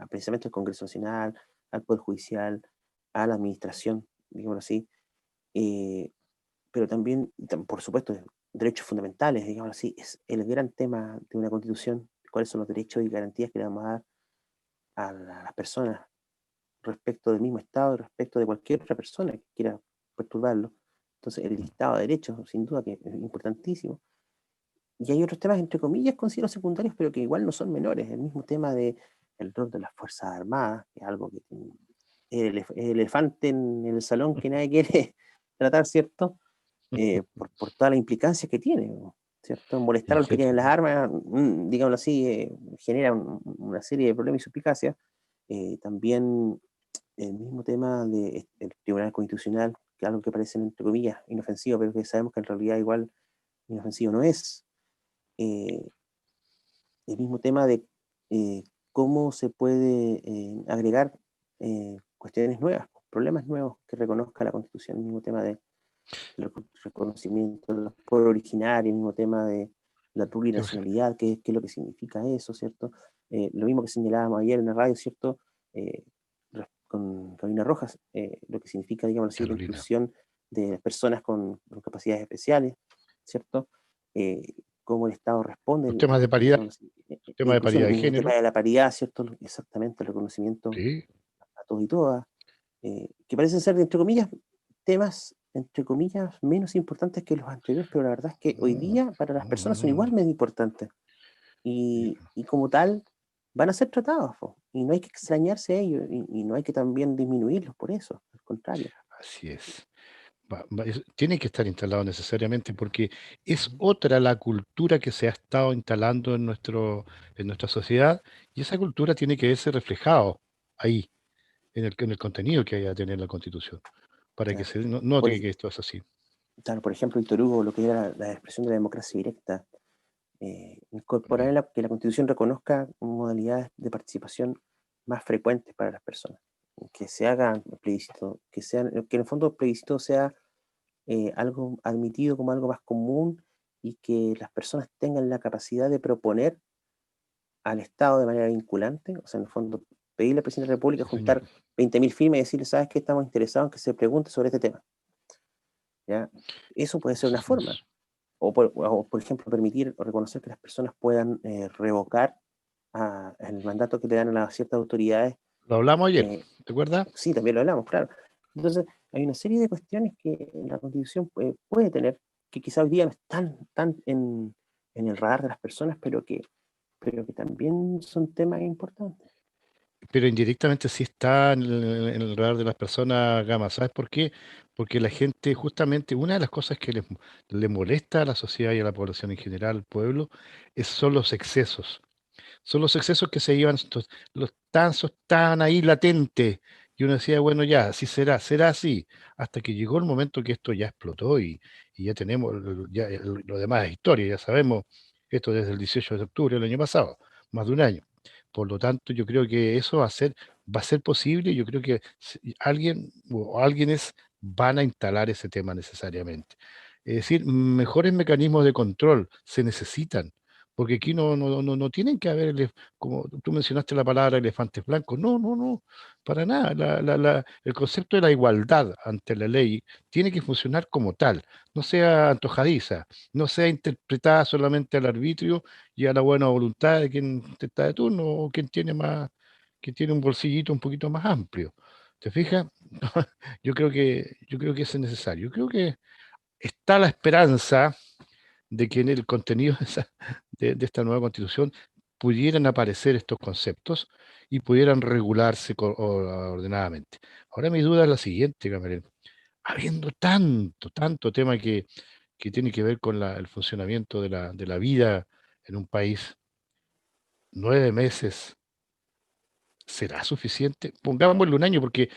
precisamente al Congreso Nacional, al Poder Judicial, a la Administración, digámoslo así, eh, pero también, por supuesto, derechos fundamentales, digámoslo así, es el gran tema de una constitución, cuáles son los derechos y garantías que le vamos a dar a las personas respecto del mismo Estado y respecto de cualquier otra persona que quiera perturbarlo. Entonces, el listado de derechos, sin duda, que es importantísimo. Y hay otros temas, entre comillas, considero secundarios, pero que igual no son menores. El mismo tema de el rol de las Fuerzas Armadas, que es algo que el elefante en el salón que nadie quiere tratar, ¿cierto? Por toda la implicancia que tiene, ¿no? ¿Cierto? Molestar a Es los que cierto. tienen las armas, digámoslo así, genera una serie de problemas y suspicacias. También el mismo tema del Tribunal Constitucional, que es algo que parece, entre comillas, inofensivo, pero que sabemos que en realidad igual inofensivo no es. Eh, el mismo tema de cómo se puede agregar cuestiones nuevas, problemas nuevos que reconozca la Constitución, el mismo tema de reconocimiento de los pueblos originarios, el mismo tema de la plurinacionalidad, qué es lo que significa eso, ¿cierto? Lo mismo que señalábamos ayer en la radio, ¿cierto? Eh, con Carolina Rojas, lo que significa, digamos así, la Carolina. inclusión de personas con capacidades especiales, ¿cierto? Cómo el Estado responde, Los temas de paridad, digamos así, temas de inclusión, paridad el de mismo tema género. de la paridad, ¿cierto? Exactamente, el reconocimiento Sí, a todos y todas, que parecen ser, entre comillas, temas, entre comillas, menos importantes que los anteriores, pero la verdad es que hoy no, día para las personas son no. igualmente importantes y como tal van a ser tratados, po, y no hay que extrañarse a ellos y no hay que también disminuirlos por eso, al contrario. Así es. tiene que estar instalado necesariamente porque es otra la cultura que se ha estado instalando en nuestra sociedad y esa cultura tiene que verse reflejado ahí, en el contenido que haya a tener la Constitución, para que Claro. se note Por, que esto es así. claro, por ejemplo, Víctor Hugo, lo que era la expresión de la democracia directa, incorporar Mm, que la Constitución reconozca modalidades de participación más frecuentes para las personas, que se haga plebiscito, que en el fondo el plebiscito sea algo admitido como algo más común y que las personas tengan la capacidad de proponer al Estado de manera vinculante, o sea, en el fondo, pedirle al presidente de la República sí, señor. juntar 20.000 firmas y decirle, ¿sabes qué? Estamos interesados en que se pregunte sobre este tema. ¿Ya? Eso puede ser una forma. Por ejemplo, permitir o reconocer que las personas puedan revocar el mandato que le dan a las ciertas autoridades. Lo hablamos ayer, eh, ¿te acuerdas? sí, también lo hablamos, claro. Entonces, hay una serie de cuestiones que la Constitución puede tener, que quizá hoy día no están tan en el radar de las personas, pero que también son temas importantes. Pero indirectamente sí está en el radar de las personas, Gama. ¿Sabes por qué? Porque la gente, justamente, una de las cosas que le molesta a la sociedad y a la población en general, al pueblo, son los excesos. Son los excesos que se llevan, los tansos estaban ahí latentes. Y uno decía, bueno, ya, así será así. Hasta que llegó el momento que esto ya explotó y ya tenemos, ya lo demás es historia, ya sabemos esto desde el 18 de octubre del año pasado, más de un año. Por lo tanto, yo creo que eso va a ser posible. Yo creo que alguien o alguienes van a instalar ese tema necesariamente. Es decir, mejores mecanismos de control se necesitan, porque aquí no tienen que haber, como tú mencionaste la palabra elefantes blancos, no, para nada. El concepto de la igualdad ante la ley tiene que funcionar como tal, no sea antojadiza, no sea interpretada solamente al arbitrio y a la buena voluntad de quien está de turno o quien tiene un bolsillito un poquito más amplio. ¿Te fijas? Yo creo que eso es necesario. Yo creo que está la esperanza de que en el contenido de esta nueva constitución pudieran aparecer estos conceptos y pudieran regularse ordenadamente. Ahora mi duda es la siguiente, Gabriel. Habiendo tanto tema que tiene que ver con el funcionamiento de la vida en un país, 9 meses, ¿será suficiente? Pongámosle un año, porque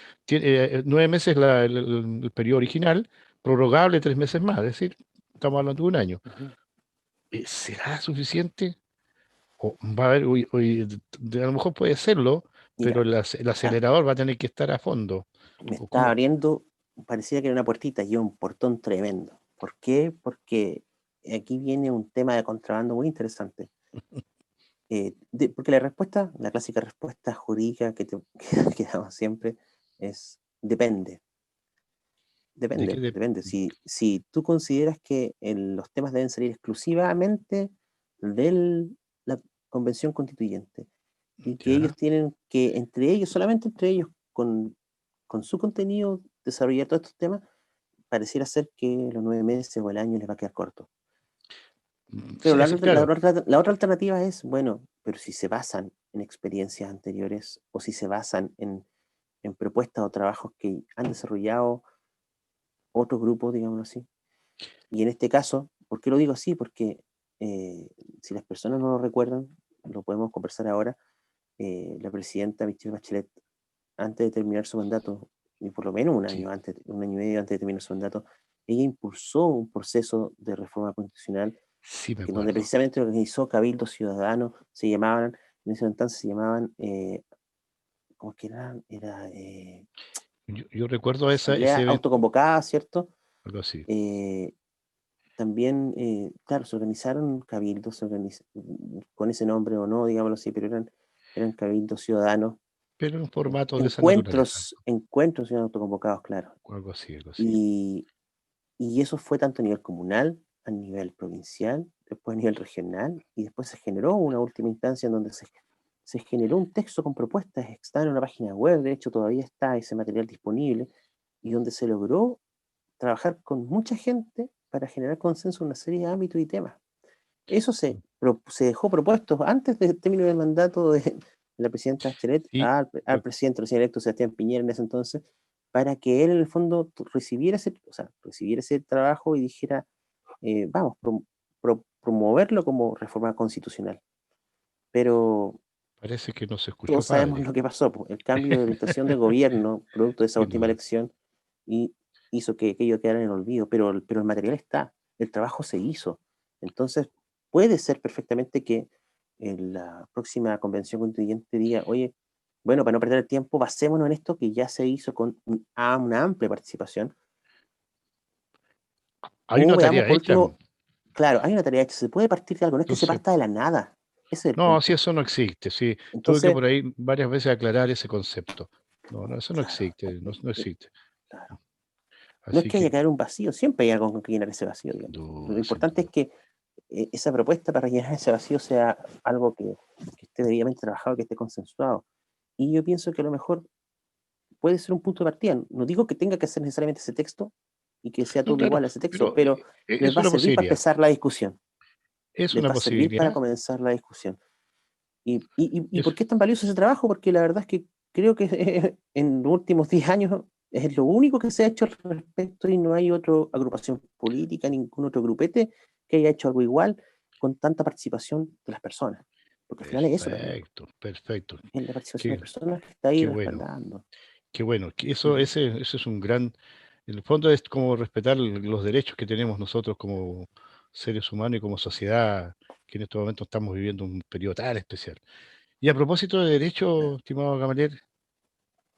9 meses el periodo original, prorrogable 3 meses más, es decir, estamos hablando de un año. Ujú. ¿Será suficiente? O va a haber, a lo mejor puede serlo, pero Mira, el ah, acelerador va a tener que estar a fondo. me ¿O está cómo? abriendo, parecía que era una puertita y un portón tremendo. ¿Por qué? Porque aquí viene un tema de contrabando muy interesante. Porque la clásica respuesta jurídica que damos siempre es depende. ¿De qué? Depende. Si tú consideras que los temas deben salir exclusivamente de la Convención Constituyente y que ellos Ya. tienen que, solamente entre ellos, con su contenido, desarrollar todos estos temas, pareciera ser que los 9 meses o el año les va a quedar corto. Pero Sí, claro. la otra alternativa es, bueno, pero si se basan en experiencias anteriores o si se basan en propuestas o trabajos que han desarrollado otros grupos, digámoslo así. Y en este caso, ¿por qué lo digo así? Porque si las personas no lo recuerdan, lo podemos conversar ahora, la presidenta Michelle Bachelet, antes de terminar su mandato, y por lo menos Sí, un año y medio antes de terminar su mandato, ella impulsó un proceso de reforma constitucional sí me en donde acuerdo. precisamente organizó cabildos ciudadanos, en ese entonces se llamaban, ¿cómo que eran? Era Yo recuerdo asamblea ese evento, autoconvocada, ¿cierto? algo así. Eh, También, claro, se organizaron cabildos, con ese nombre o no, digámoslo así, pero eran cabildos ciudadanos, Pero en un formato de esa naturaleza, encuentros ciudadanos autoconvocados, claro. o algo así, algo así. Y, y eso fue tanto a nivel comunal, a nivel provincial, después a nivel regional, y después se generó una última instancia en donde se generó un texto con propuestas, está en una página web, de hecho todavía está ese material disponible, y donde se logró trabajar con mucha gente para generar consenso en una serie de ámbitos y temas. Eso se dejó propuesto antes del término del mandato de la presidenta Bachelet Sí, al presidente recién electo Sebastián Piñera en ese entonces, para que él en el fondo recibiera ese trabajo y dijera, vamos, promoverlo como reforma constitucional. Pero Parece que no se escuchó, todos sabemos padre. lo que pasó, pues, el cambio de orientación de gobierno, producto de esa Sin última duda. elección, y hizo que aquello quedara en el olvido, pero el material está, el trabajo se hizo. Entonces, puede ser perfectamente que en la próxima convención constituyente diga, oye, bueno, para no perder el tiempo, basémonos en esto que ya se hizo con una amplia participación, Hay o una veamos tarea por hecha. último, claro, hay una tarea hecha, se puede partir de algo, no es que se Entonces, parta de la nada, ese es el no, si punto. eso no existe, sí. Tuve que Entonces, por ahí varias veces aclarar ese concepto. No, eso no claro, existe, no existe. claro. No es Así que haya que, que dar un vacío, siempre hay algo con que llenar ese vacío, digamos. Lo duda, sin importante es duda. que esa propuesta para llenar ese vacío sea algo que esté debidamente trabajado, que esté consensuado. Y yo pienso que a lo mejor puede ser un punto de partida. No digo que tenga que ser necesariamente ese texto y que sea No, todo claro, igual a ese texto, pero pero les es va a una servir para posibilidad. empezar la discusión. Es Les una va a servir para posibilidad. comenzar la discusión. ¿Y Es, por qué es tan valioso ese trabajo? Porque la verdad es que creo que en los últimos 10 años es lo único que se ha hecho al respecto y no hay otra agrupación política, ningún otro grupete que haya hecho algo igual con tanta participación de las personas. Porque al final es eso también, perfecto, perfecto. es la participación de Qué, las personas que está ahí qué bueno, respaldando. qué bueno. Que Eso, Ujú. ese es un gran, en el fondo es como respetar los derechos que tenemos nosotros como seres humanos y como sociedad, que en estos momentos estamos viviendo un periodo tan especial. Y a propósito de derecho, estimado Gamaliel,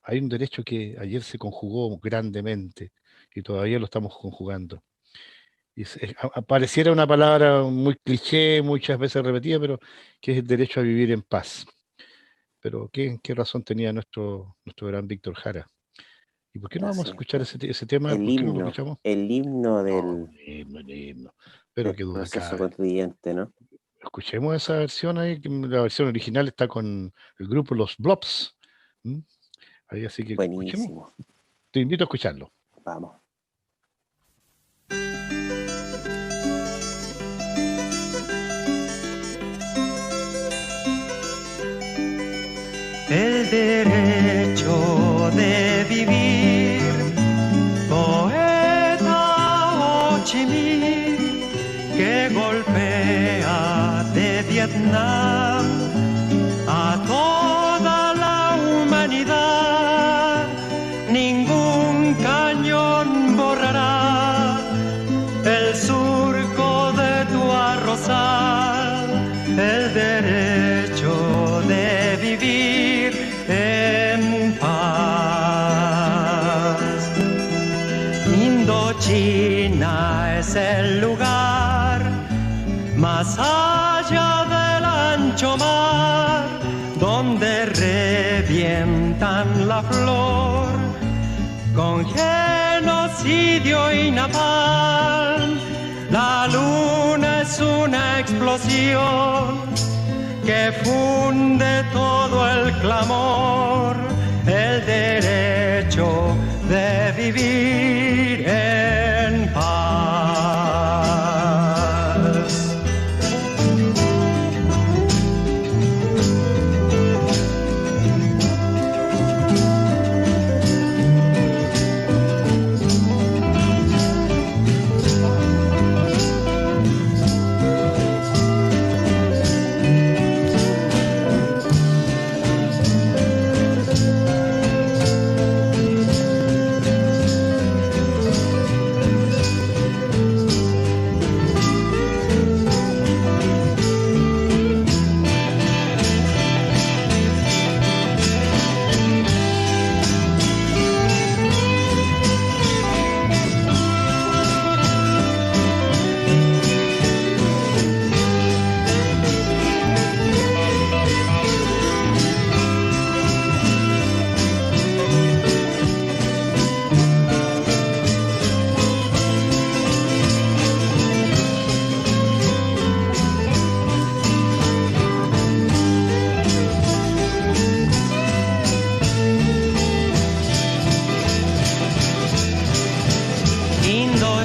hay un derecho que ayer se conjugó grandemente y todavía lo estamos conjugando. Y pareciera una palabra muy cliché, muchas veces repetida, pero que es el derecho a vivir en paz. Pero qué razón tenía nuestro gran Víctor Jara. ¿Y por qué no vamos a Así es. escuchar ese tema? ¿Por qué no lo escuchamos? El himno No, del, un himno. Pero del qué duda proceso cabe. constituyente, ¿no? Escuchemos esa versión ahí, que la versión original está con el grupo Los Blobs. ¿Mm? Ahí, así que escuchemos. Buenísimo. Te invito a escucharlo. Vamos. El derecho de vivir, poeta Ho Chi Minh, que golpea de Vietnam a toda la humanidad. Ningún cañón borrará el surco de tu arrozal, el derecho de vivir en paz. Indochina es el lugar más allá del ancho mar, donde revientan la flor con genocidio y napalm. La luna es una explosión que funde todo el clamor, el derecho de vivir en paz.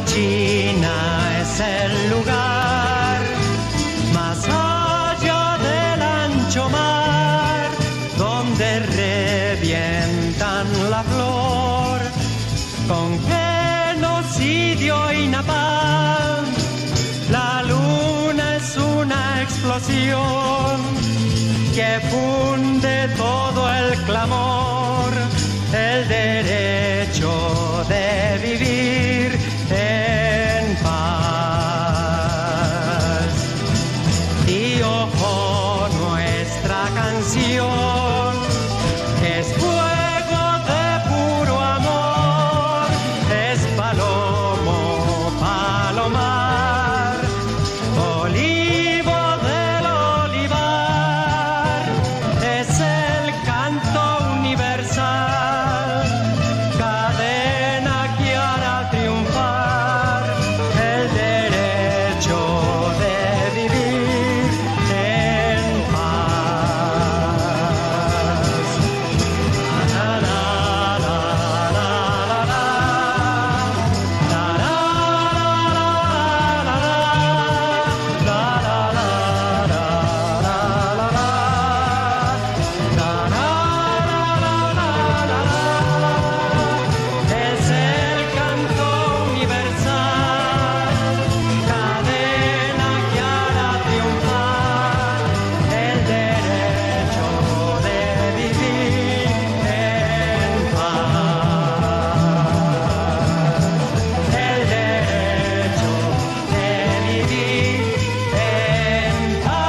Indochina es el lugar más allá del ancho mar, donde revientan la flor que funde todo el clamor, el derecho de vivir en paz. Y ojo nuestra canción, que es fuego de puro amor, es palomo, palomar, olivo del olivar, es el canto universal, cadena que hará triunfar el derecho de vivir en paz. La, la, la, la, la, la, la, la, es el canto universal, cadena que hará triunfar el derecho de vivir en paz. El derecho de vivir en paz.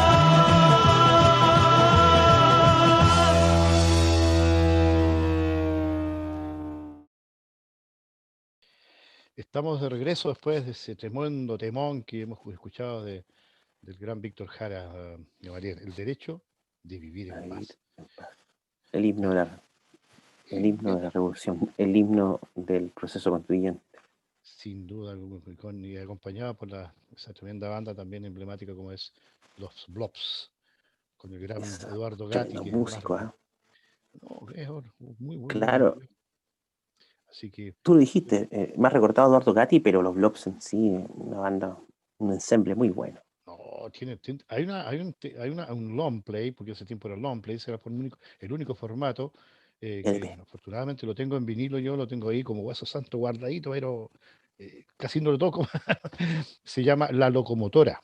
Estamos de regreso después de ese tremendo temón que hemos escuchado del gran Víctor Jara, Gabriel, el derecho de vivir en paz. El himno de la, el himno de la revolución, el himno del proceso constituyente. Sin duda, y acompañada por esa tremenda banda también emblemática como es los Blobs, con el gran Esa- Eduardo Gatti, Tremendo que músico, es ¿ah? muy bueno. Claro, Así que tú lo dijiste, más recortado Eduardo Gatti, pero los Blobs en sí, una banda, un ensemble muy bueno. no, hay un long play, porque ese tiempo era long play, ese era el único formato que LP. afortunadamente lo tengo en vinilo, yo lo tengo ahí como hueso santo guardadito, pero casi no lo toco. Se llama La Locomotora.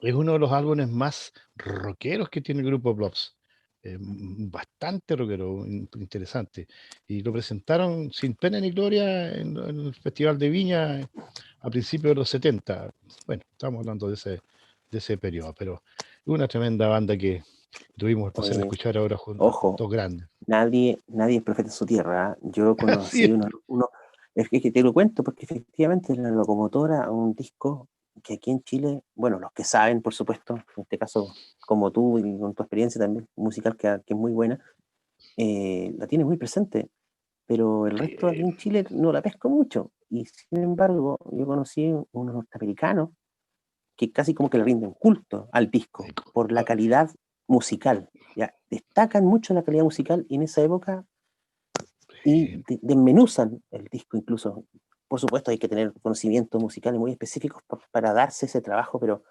Es uno de los álbumes más rockeros que tiene el grupo Blobs. Bastante rockero, interesante. Y lo presentaron sin pena ni gloria en el Festival de Viña a principios de los 70. Bueno, estamos hablando de ese periodo, pero una tremenda banda que tuvimos el placer de Oye, escuchar ahora junto a ojo, dos grandes. nadie es profeta en su tierra, ¿ah? Yo Así conocí es. es que te lo cuento porque efectivamente La Locomotora, un disco que aquí en Chile, bueno, los que saben, por supuesto, en este caso como tú y con tu experiencia también musical que es muy buena, la tiene muy presente, pero el resto aquí en Chile no la pesco mucho. Y sin embargo, yo conocí unos norteamericanos que casi como que le rinden culto al disco por la calidad musical. Ya, destacan mucho la calidad musical y en esa época y desmenuzan el disco incluso. Por supuesto hay que tener conocimientos musicales muy específicos para darse ese trabajo, pero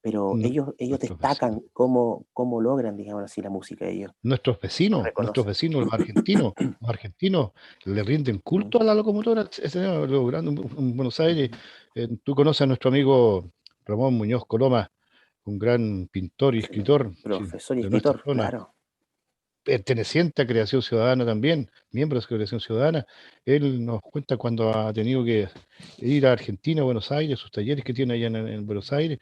ellos Nuestros destacan cómo logran, digamos así, la música de ellos. Nuestros vecinos, los argentinos le rinden culto a La Locomotora, logrando en Buenos Aires. Tú conoces a nuestro amigo Ramón Muñoz Coloma, un gran pintor y escritor Profesor y de nuestra escritor, zona, claro. perteneciente a Creación Ciudadana también, miembro de Creación Ciudadana. Él nos cuenta cuando ha tenido que ir a Argentina, a Buenos Aires, sus talleres que tiene allá en Buenos Aires,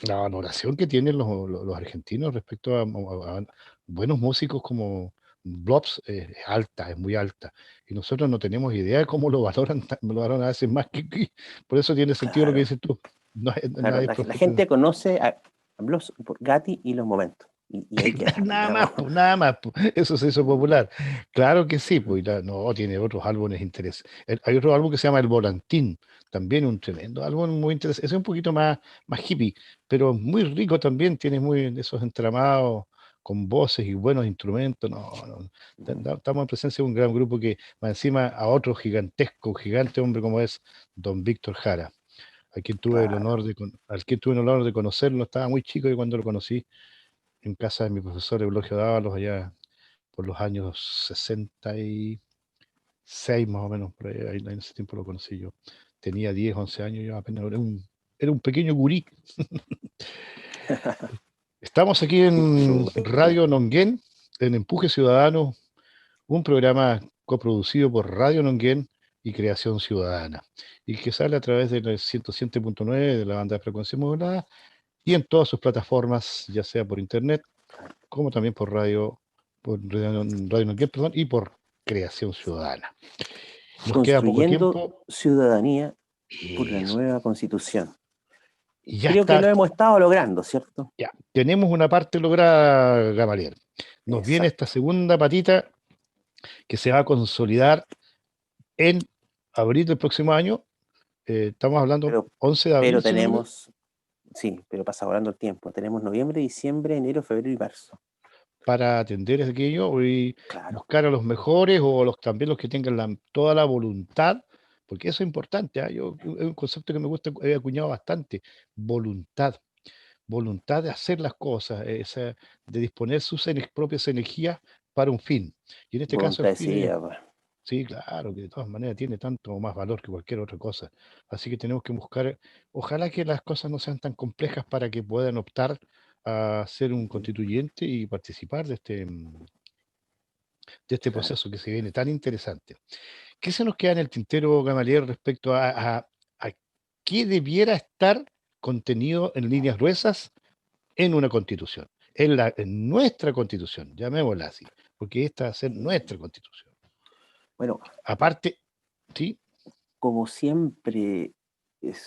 la valoración que tienen los argentinos respecto a buenos músicos como Blobs es alta, es muy alta. Y nosotros no tenemos idea de cómo lo valoran a veces más por eso tiene sentido lo que dices tú. No, Claro, nadie es la profeta. gente conoce a Blues por Gatti y los momentos. Y ahí queda. Nada más, eso se hizo popular. Claro que sí, pues, no, tiene otros álbumes interesantes. Hay otro álbum que se llama El Volantín, también un tremendo álbum muy interesante. Es un poquito más hippie, pero muy rico también, tiene muy esos entramados con voces y buenos instrumentos. Estamos en presencia de un gran grupo que va encima a otro gigante hombre como es don Víctor Jara, a quien tuve el honor de conocerlo. Estaba muy chico y cuando lo conocí en casa de mi profesor Eulogio Dávalos, allá por los años 66 más o menos, por ahí, en ese tiempo lo conocí yo. Tenía 10, 11 años, yo apenas era un pequeño gurí. Estamos aquí en Súper. Radio Nonguén, en Empuje Ciudadano, un programa coproducido por Radio Nonguén y Creación Ciudadana, y que sale a través del 107.9 de la banda de frecuencia modulada y en todas sus plataformas, ya sea por internet, como también por Radio Nonguén, perdón, y por Creación Ciudadana. Nos queda poco Construyendo tiempo. ciudadanía por la Eso. nueva constitución. Y ya Creo que está. lo hemos estado logrando, ¿cierto? Ya, tenemos una parte lograda, Gamaliel. Nos viene Exacto. esta segunda patita que se va a consolidar en abril del próximo año. Estamos hablando Pero, 11 de abril, pero si no me equivoco, tenemos, sí, pero pasa volando el tiempo. Tenemos noviembre, diciembre, enero, febrero y marzo. para atender aquello y Claro, buscar a los mejores o también los que tengan toda la voluntad, porque eso es importante. Es un concepto que me gusta, he acuñado bastante, voluntad. Voluntad de hacer las cosas, de disponer sus propias energías para un fin. Y en este caso el voluntad fin es, decidida, pues. sí, claro, que de todas maneras tiene tanto o más valor que cualquier otra cosa. Así que tenemos que buscar, ojalá que las cosas no sean tan complejas para que puedan optar a ser un constituyente y participar de este Claro. proceso que se viene tan interesante. ¿Qué se nos queda en el tintero, Gamaliel, respecto a qué debiera estar contenido en líneas gruesas en una constitución? En nuestra constitución, llamémosla así, porque esta va a ser nuestra constitución. Bueno, Aparte, sí, como siempre,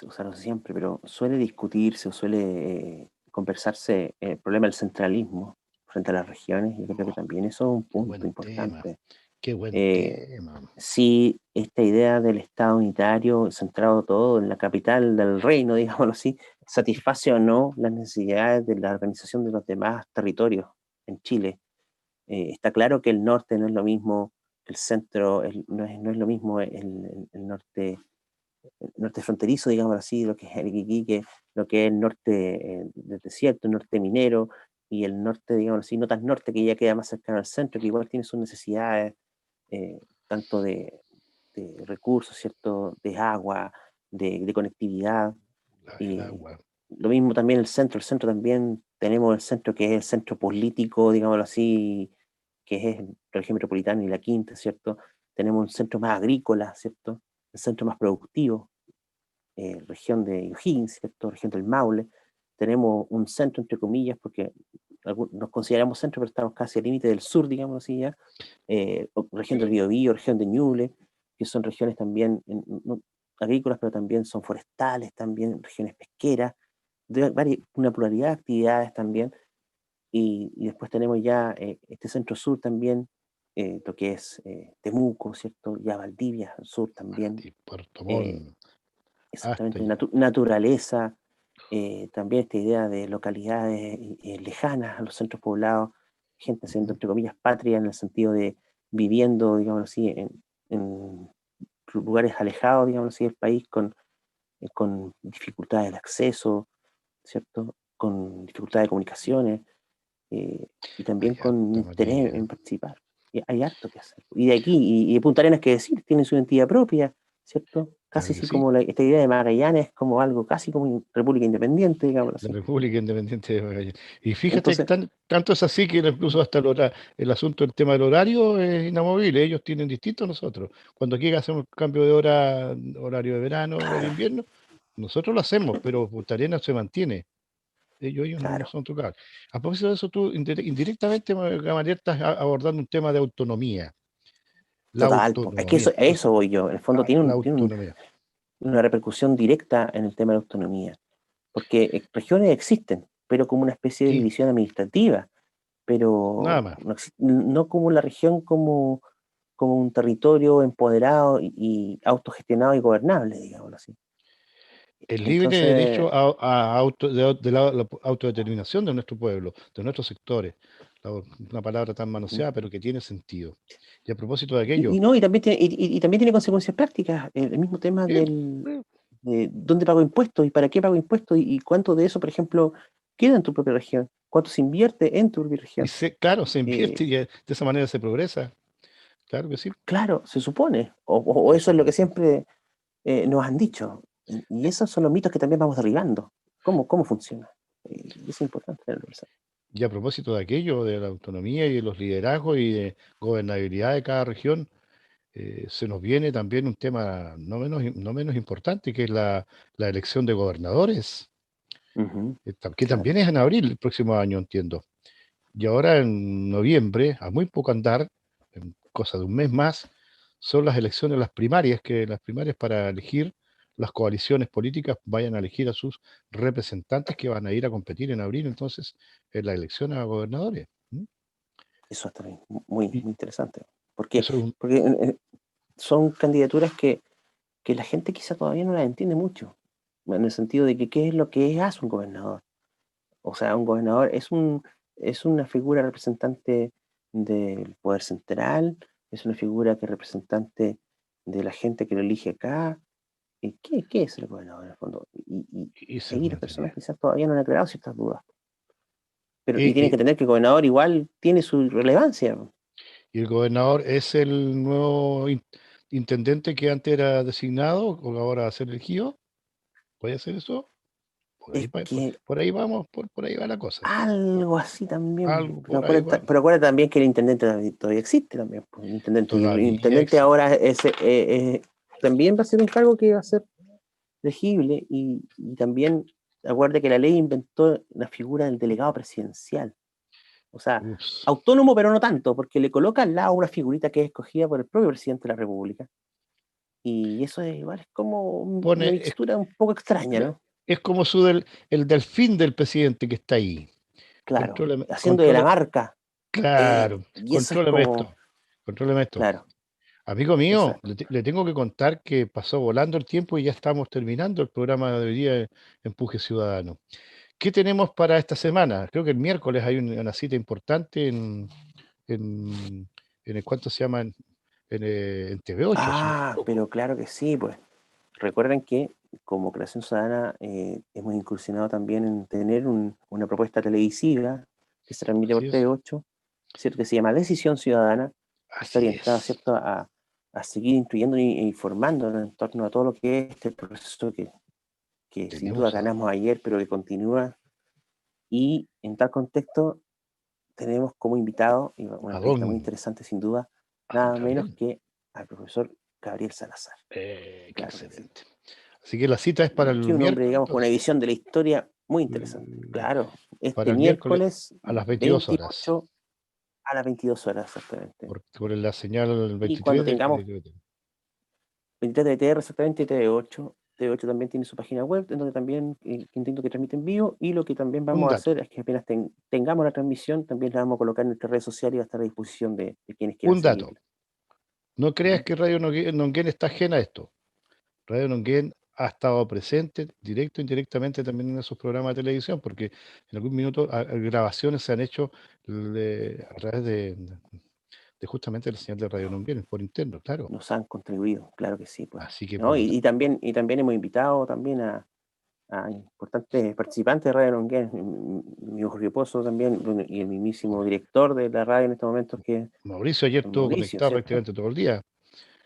o sea, no siempre, pero suele discutirse o suele conversarse el problema del centralismo frente a las regiones. Yo creo que también eso es un qué punto buen tema, importante. qué buen Eh, tema. si esta idea del Estado unitario, centrado todo en la capital del reino, digámoslo así, satisface o no las necesidades de la organización de los demás territorios en Chile. Está claro que el norte no es lo mismo que el centro, no es lo mismo el norte fronterizo, digámoslo así, lo que es el Iquique, lo que es el norte del desierto, el norte minero, y el norte, digámoslo así, no tan norte que ya queda más cercano al centro, que igual tiene sus necesidades, tanto de recursos, ¿cierto? De agua, de conectividad. El Y agua. lo mismo también el centro también, tenemos el centro que es el centro político, digámoslo así, que es la región metropolitana y la quinta, ¿cierto? Tenemos un centro más agrícola, ¿cierto? El centro más productivo, región de O'Higgins, ¿cierto? Región del Maule. Tenemos un centro, entre comillas, porque nos consideramos centro, pero estamos casi al límite del sur, digamos así ya. Región del Biobío, región de Ñuble, que son regiones también no, agrícolas, pero también son forestales, también regiones pesqueras, una pluralidad de actividades también. Y después tenemos ya este centro sur también, lo que es Temuco, ¿cierto? Ya Valdivia, al sur también. Puerto Eh, Montt, exactamente, hasta naturaleza, también esta idea de localidades lejanas a los centros poblados, gente haciendo, entre comillas, patria en el sentido de viviendo, digamos así, en lugares alejados, digamos así, del país con dificultades de acceso, ¿cierto? Con dificultades de comunicaciones y también hay con harta interés materia. en participar. Y hay harto que hacer. Y de aquí, y de Punta Arenas, que decir, tiene su identidad propia, ¿cierto? Claro Casi que así sí. como esta idea de Magallanes, como algo casi como república independiente, digámoslo La así. República Independiente de Magallanes. Y fíjate que Entonces, tanto es así que incluso hasta el asunto del tema del horario es inamovible. Ellos tienen distinto a nosotros. Cuando aquí hacemos cambio de horario de verano, horario de claro, invierno, nosotros lo hacemos, pero Punta Arenas se mantiene. Ellos no claro, son tocados. A propósito de eso, tú indirectamente, Gamaliel, estás abordando un tema de autonomía. La total. Es que autonomía. a eso voy yo. En el fondo La tiene autonomía. una repercusión directa en el tema de la autonomía. Porque regiones existen, pero como una especie de Sí, división administrativa, nada pero más. no como la región como un territorio empoderado y autogestionado y gobernable, digámoslo así. El libre Entonces, derecho a la autodeterminación de nuestro pueblo, de nuestros sectores. Una palabra tan manoseada, pero que tiene sentido. Y a propósito de aquello, no, y también tiene consecuencias prácticas. El mismo tema eh, de dónde pago impuestos y para qué pago impuestos y cuánto de eso, por ejemplo, queda en tu propia región, cuánto se invierte en tu propia y región. claro, se invierte Eh, y de esa manera se progresa. Claro que sí. claro, se supone, o Se eso es lo que supone. siempre nos han dicho. Y esos son los mitos que también vamos derribando. ¿Cómo funciona? Y es importante tenerlo presente. Y a propósito de aquello, de la autonomía y de los liderazgos y de gobernabilidad de cada región, se nos viene también un tema no menos importante, que es la elección de gobernadores, Ujú, que claro. también es en abril el próximo año, entiendo. Y ahora en noviembre, a muy poco andar, en cosa de un mes más, son las elecciones, las primarias para elegir las coaliciones políticas vayan a elegir a sus representantes que van a ir a competir en abril, entonces, en la elección a gobernadores. ¿Mm? Eso está muy, Y muy interesante. Porque, eso es un, porque son candidaturas que la gente quizá todavía no las entiende mucho, en el sentido de que qué es lo que hace un gobernador. O sea, un gobernador es una figura representante del poder central, es una figura que es representante de la gente que lo elige acá. ¿Qué es el gobernador en el fondo? y esa es Ahí las una personas tarea. quizás todavía no han aclarado ciertas dudas. Y Eh, tienen eh, que entender que el gobernador igual tiene su relevancia. y el gobernador es el nuevo intendente que antes era designado o ahora va a ser elegido. ¿Puede hacer eso? Por ahí, Es que por ahí vamos, por ahí va la cosa. algo así también. Algo Pero por ahí va. acuérdate también que el intendente todavía existe también, pues, el intendente. Y el Todavía intendente existe. ahora también va a ser un cargo que va a ser elegible. Y también acuérdate que la ley inventó la figura del delegado presidencial. O sea, Ups. autónomo, pero no tanto, porque le coloca al lado una figurita que es escogida por el propio presidente de la República. Y eso igual es como una Pone, mixtura un poco extraña, ¿no? es como el delfín del presidente que está ahí. Claro, Contróleme, haciendo de la controle, marca. claro, Y eso es contróleme esto, como, contróleme esto. claro, Amigo mío, exacto. le tengo que contar que pasó volando el tiempo y ya estamos terminando el programa de hoy día de Empuje Ciudadano. ¿Qué tenemos para esta semana? Creo que el miércoles hay una cita importante en, en el cuánto se llama en TV8, si no me Pero equivoco. claro que sí, pues. Recuerden que como Creación Ciudadana hemos incursionado también en tener una propuesta televisiva que se transmite por Así es, TV8, ¿cierto? Que se llama Decisión Ciudadana, que está así orientada, es. ¿cierto?, a seguir instruyendo e informando en torno a todo lo que es este proceso que sin duda Tenemos ganamos ayer, pero que continúa. Y en tal contexto tenemos como invitado, y una a entrevista muy don, interesante sin duda, a don nada menos Gabriel. que al profesor Gabriel Salazar. Qué Claro que sí. excelente. Así que la cita es para el Que un hombre, miércoles, digamos, con una entonces. visión de la historia muy interesante. Mm, Claro, Para este el miércoles miércoles a las 22 horas, 28 a las 22 horas exactamente. por la señal Y cuando 23 tengamos de 23 de TR exactamente, TV8, TV8 también tiene su página web, en donde también entiendo que transmite en vivo, y lo que también Un vamos a dato, hacer es que apenas tengamos la transmisión, también la vamos a colocar en nuestras redes sociales y va a estar a disposición de quienes quieran un dato. seguirla. No creas Ujú. que Radio Nonguén está ajena a esto. Radio Nonguén ha estado presente, directo e indirectamente también en esos programas de televisión, porque en algún minuto grabaciones se han hecho a través de justamente la señal de Radio Nonguén, por interno, claro. Nos han contribuido, claro que sí, pues. Así que por ¿No? lo Y también hemos invitado también a importantes participantes de Radio Longuén, mi Jorge Pozo también, bueno, y el mismísimo director de la radio en estos momentos, que es Mauricio ayer don estuvo Mauricio, conectado ¿cierto? prácticamente todo el día.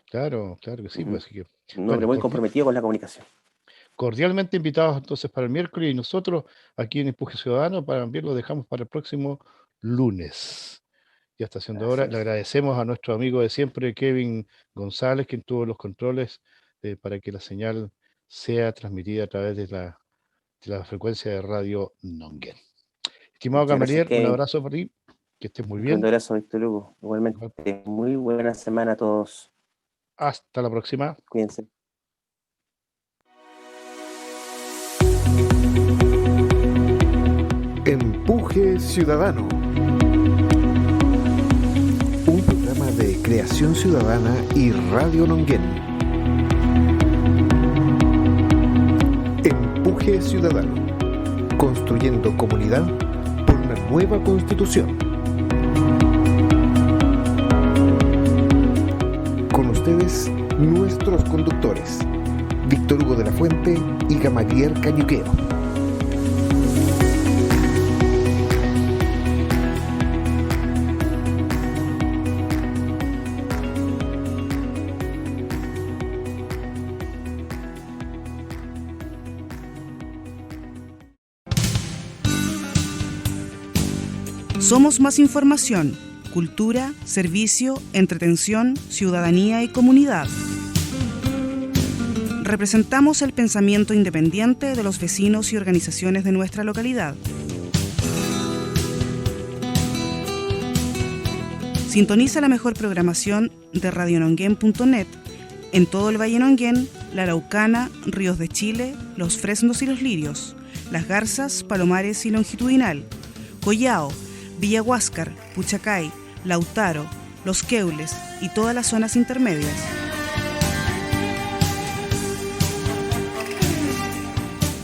Claro, claro que sí, Ujú. pues así que, Un hombre bueno, muy comprometido con la comunicación. cordialmente invitados entonces para el miércoles y nosotros aquí en Empuje Ciudadano para también lo dejamos para el próximo lunes. Ya está siendo Así hora. Le es. agradecemos a nuestro amigo de siempre, Kevin González, quien tuvo los controles para que la señal sea transmitida a través de la frecuencia de Radio Nonguén. Estimado Muchas gracias, Gamaliel, un Kevin. abrazo para ti, que estés muy Un fuerte bien. abrazo, Víctor Hugo. Igualmente, muy buena semana a todos. Hasta la próxima. Cuídense. Empuje Ciudadano. Un programa de Creación Ciudadana y Radio Nonguén. Empuje Ciudadano. Construyendo comunidad por una nueva constitución. Con ustedes, nuestros conductores, Víctor Hugo de la Fuente y Gamaliel Cañuqueo. Somos más información, cultura, servicio, entretención, ciudadanía y comunidad. Representamos el pensamiento independiente de los vecinos y organizaciones de nuestra localidad. Sintoniza la mejor programación de radiononguén.net en todo el Valle Nonguén, la Araucana, Ríos de Chile, los Fresnos y los Lirios, las Garzas, Palomares y Longitudinal, Collao, Villa Huáscar, Puchacay, Lautaro, Los Queules y todas las zonas intermedias.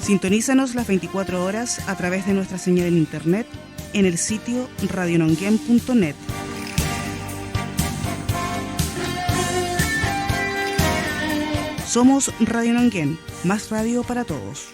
Sintonízanos las 24 horas a través de nuestra señal en internet en el sitio radiononguén.net. Somos Radio Nonguén, más radio para todos.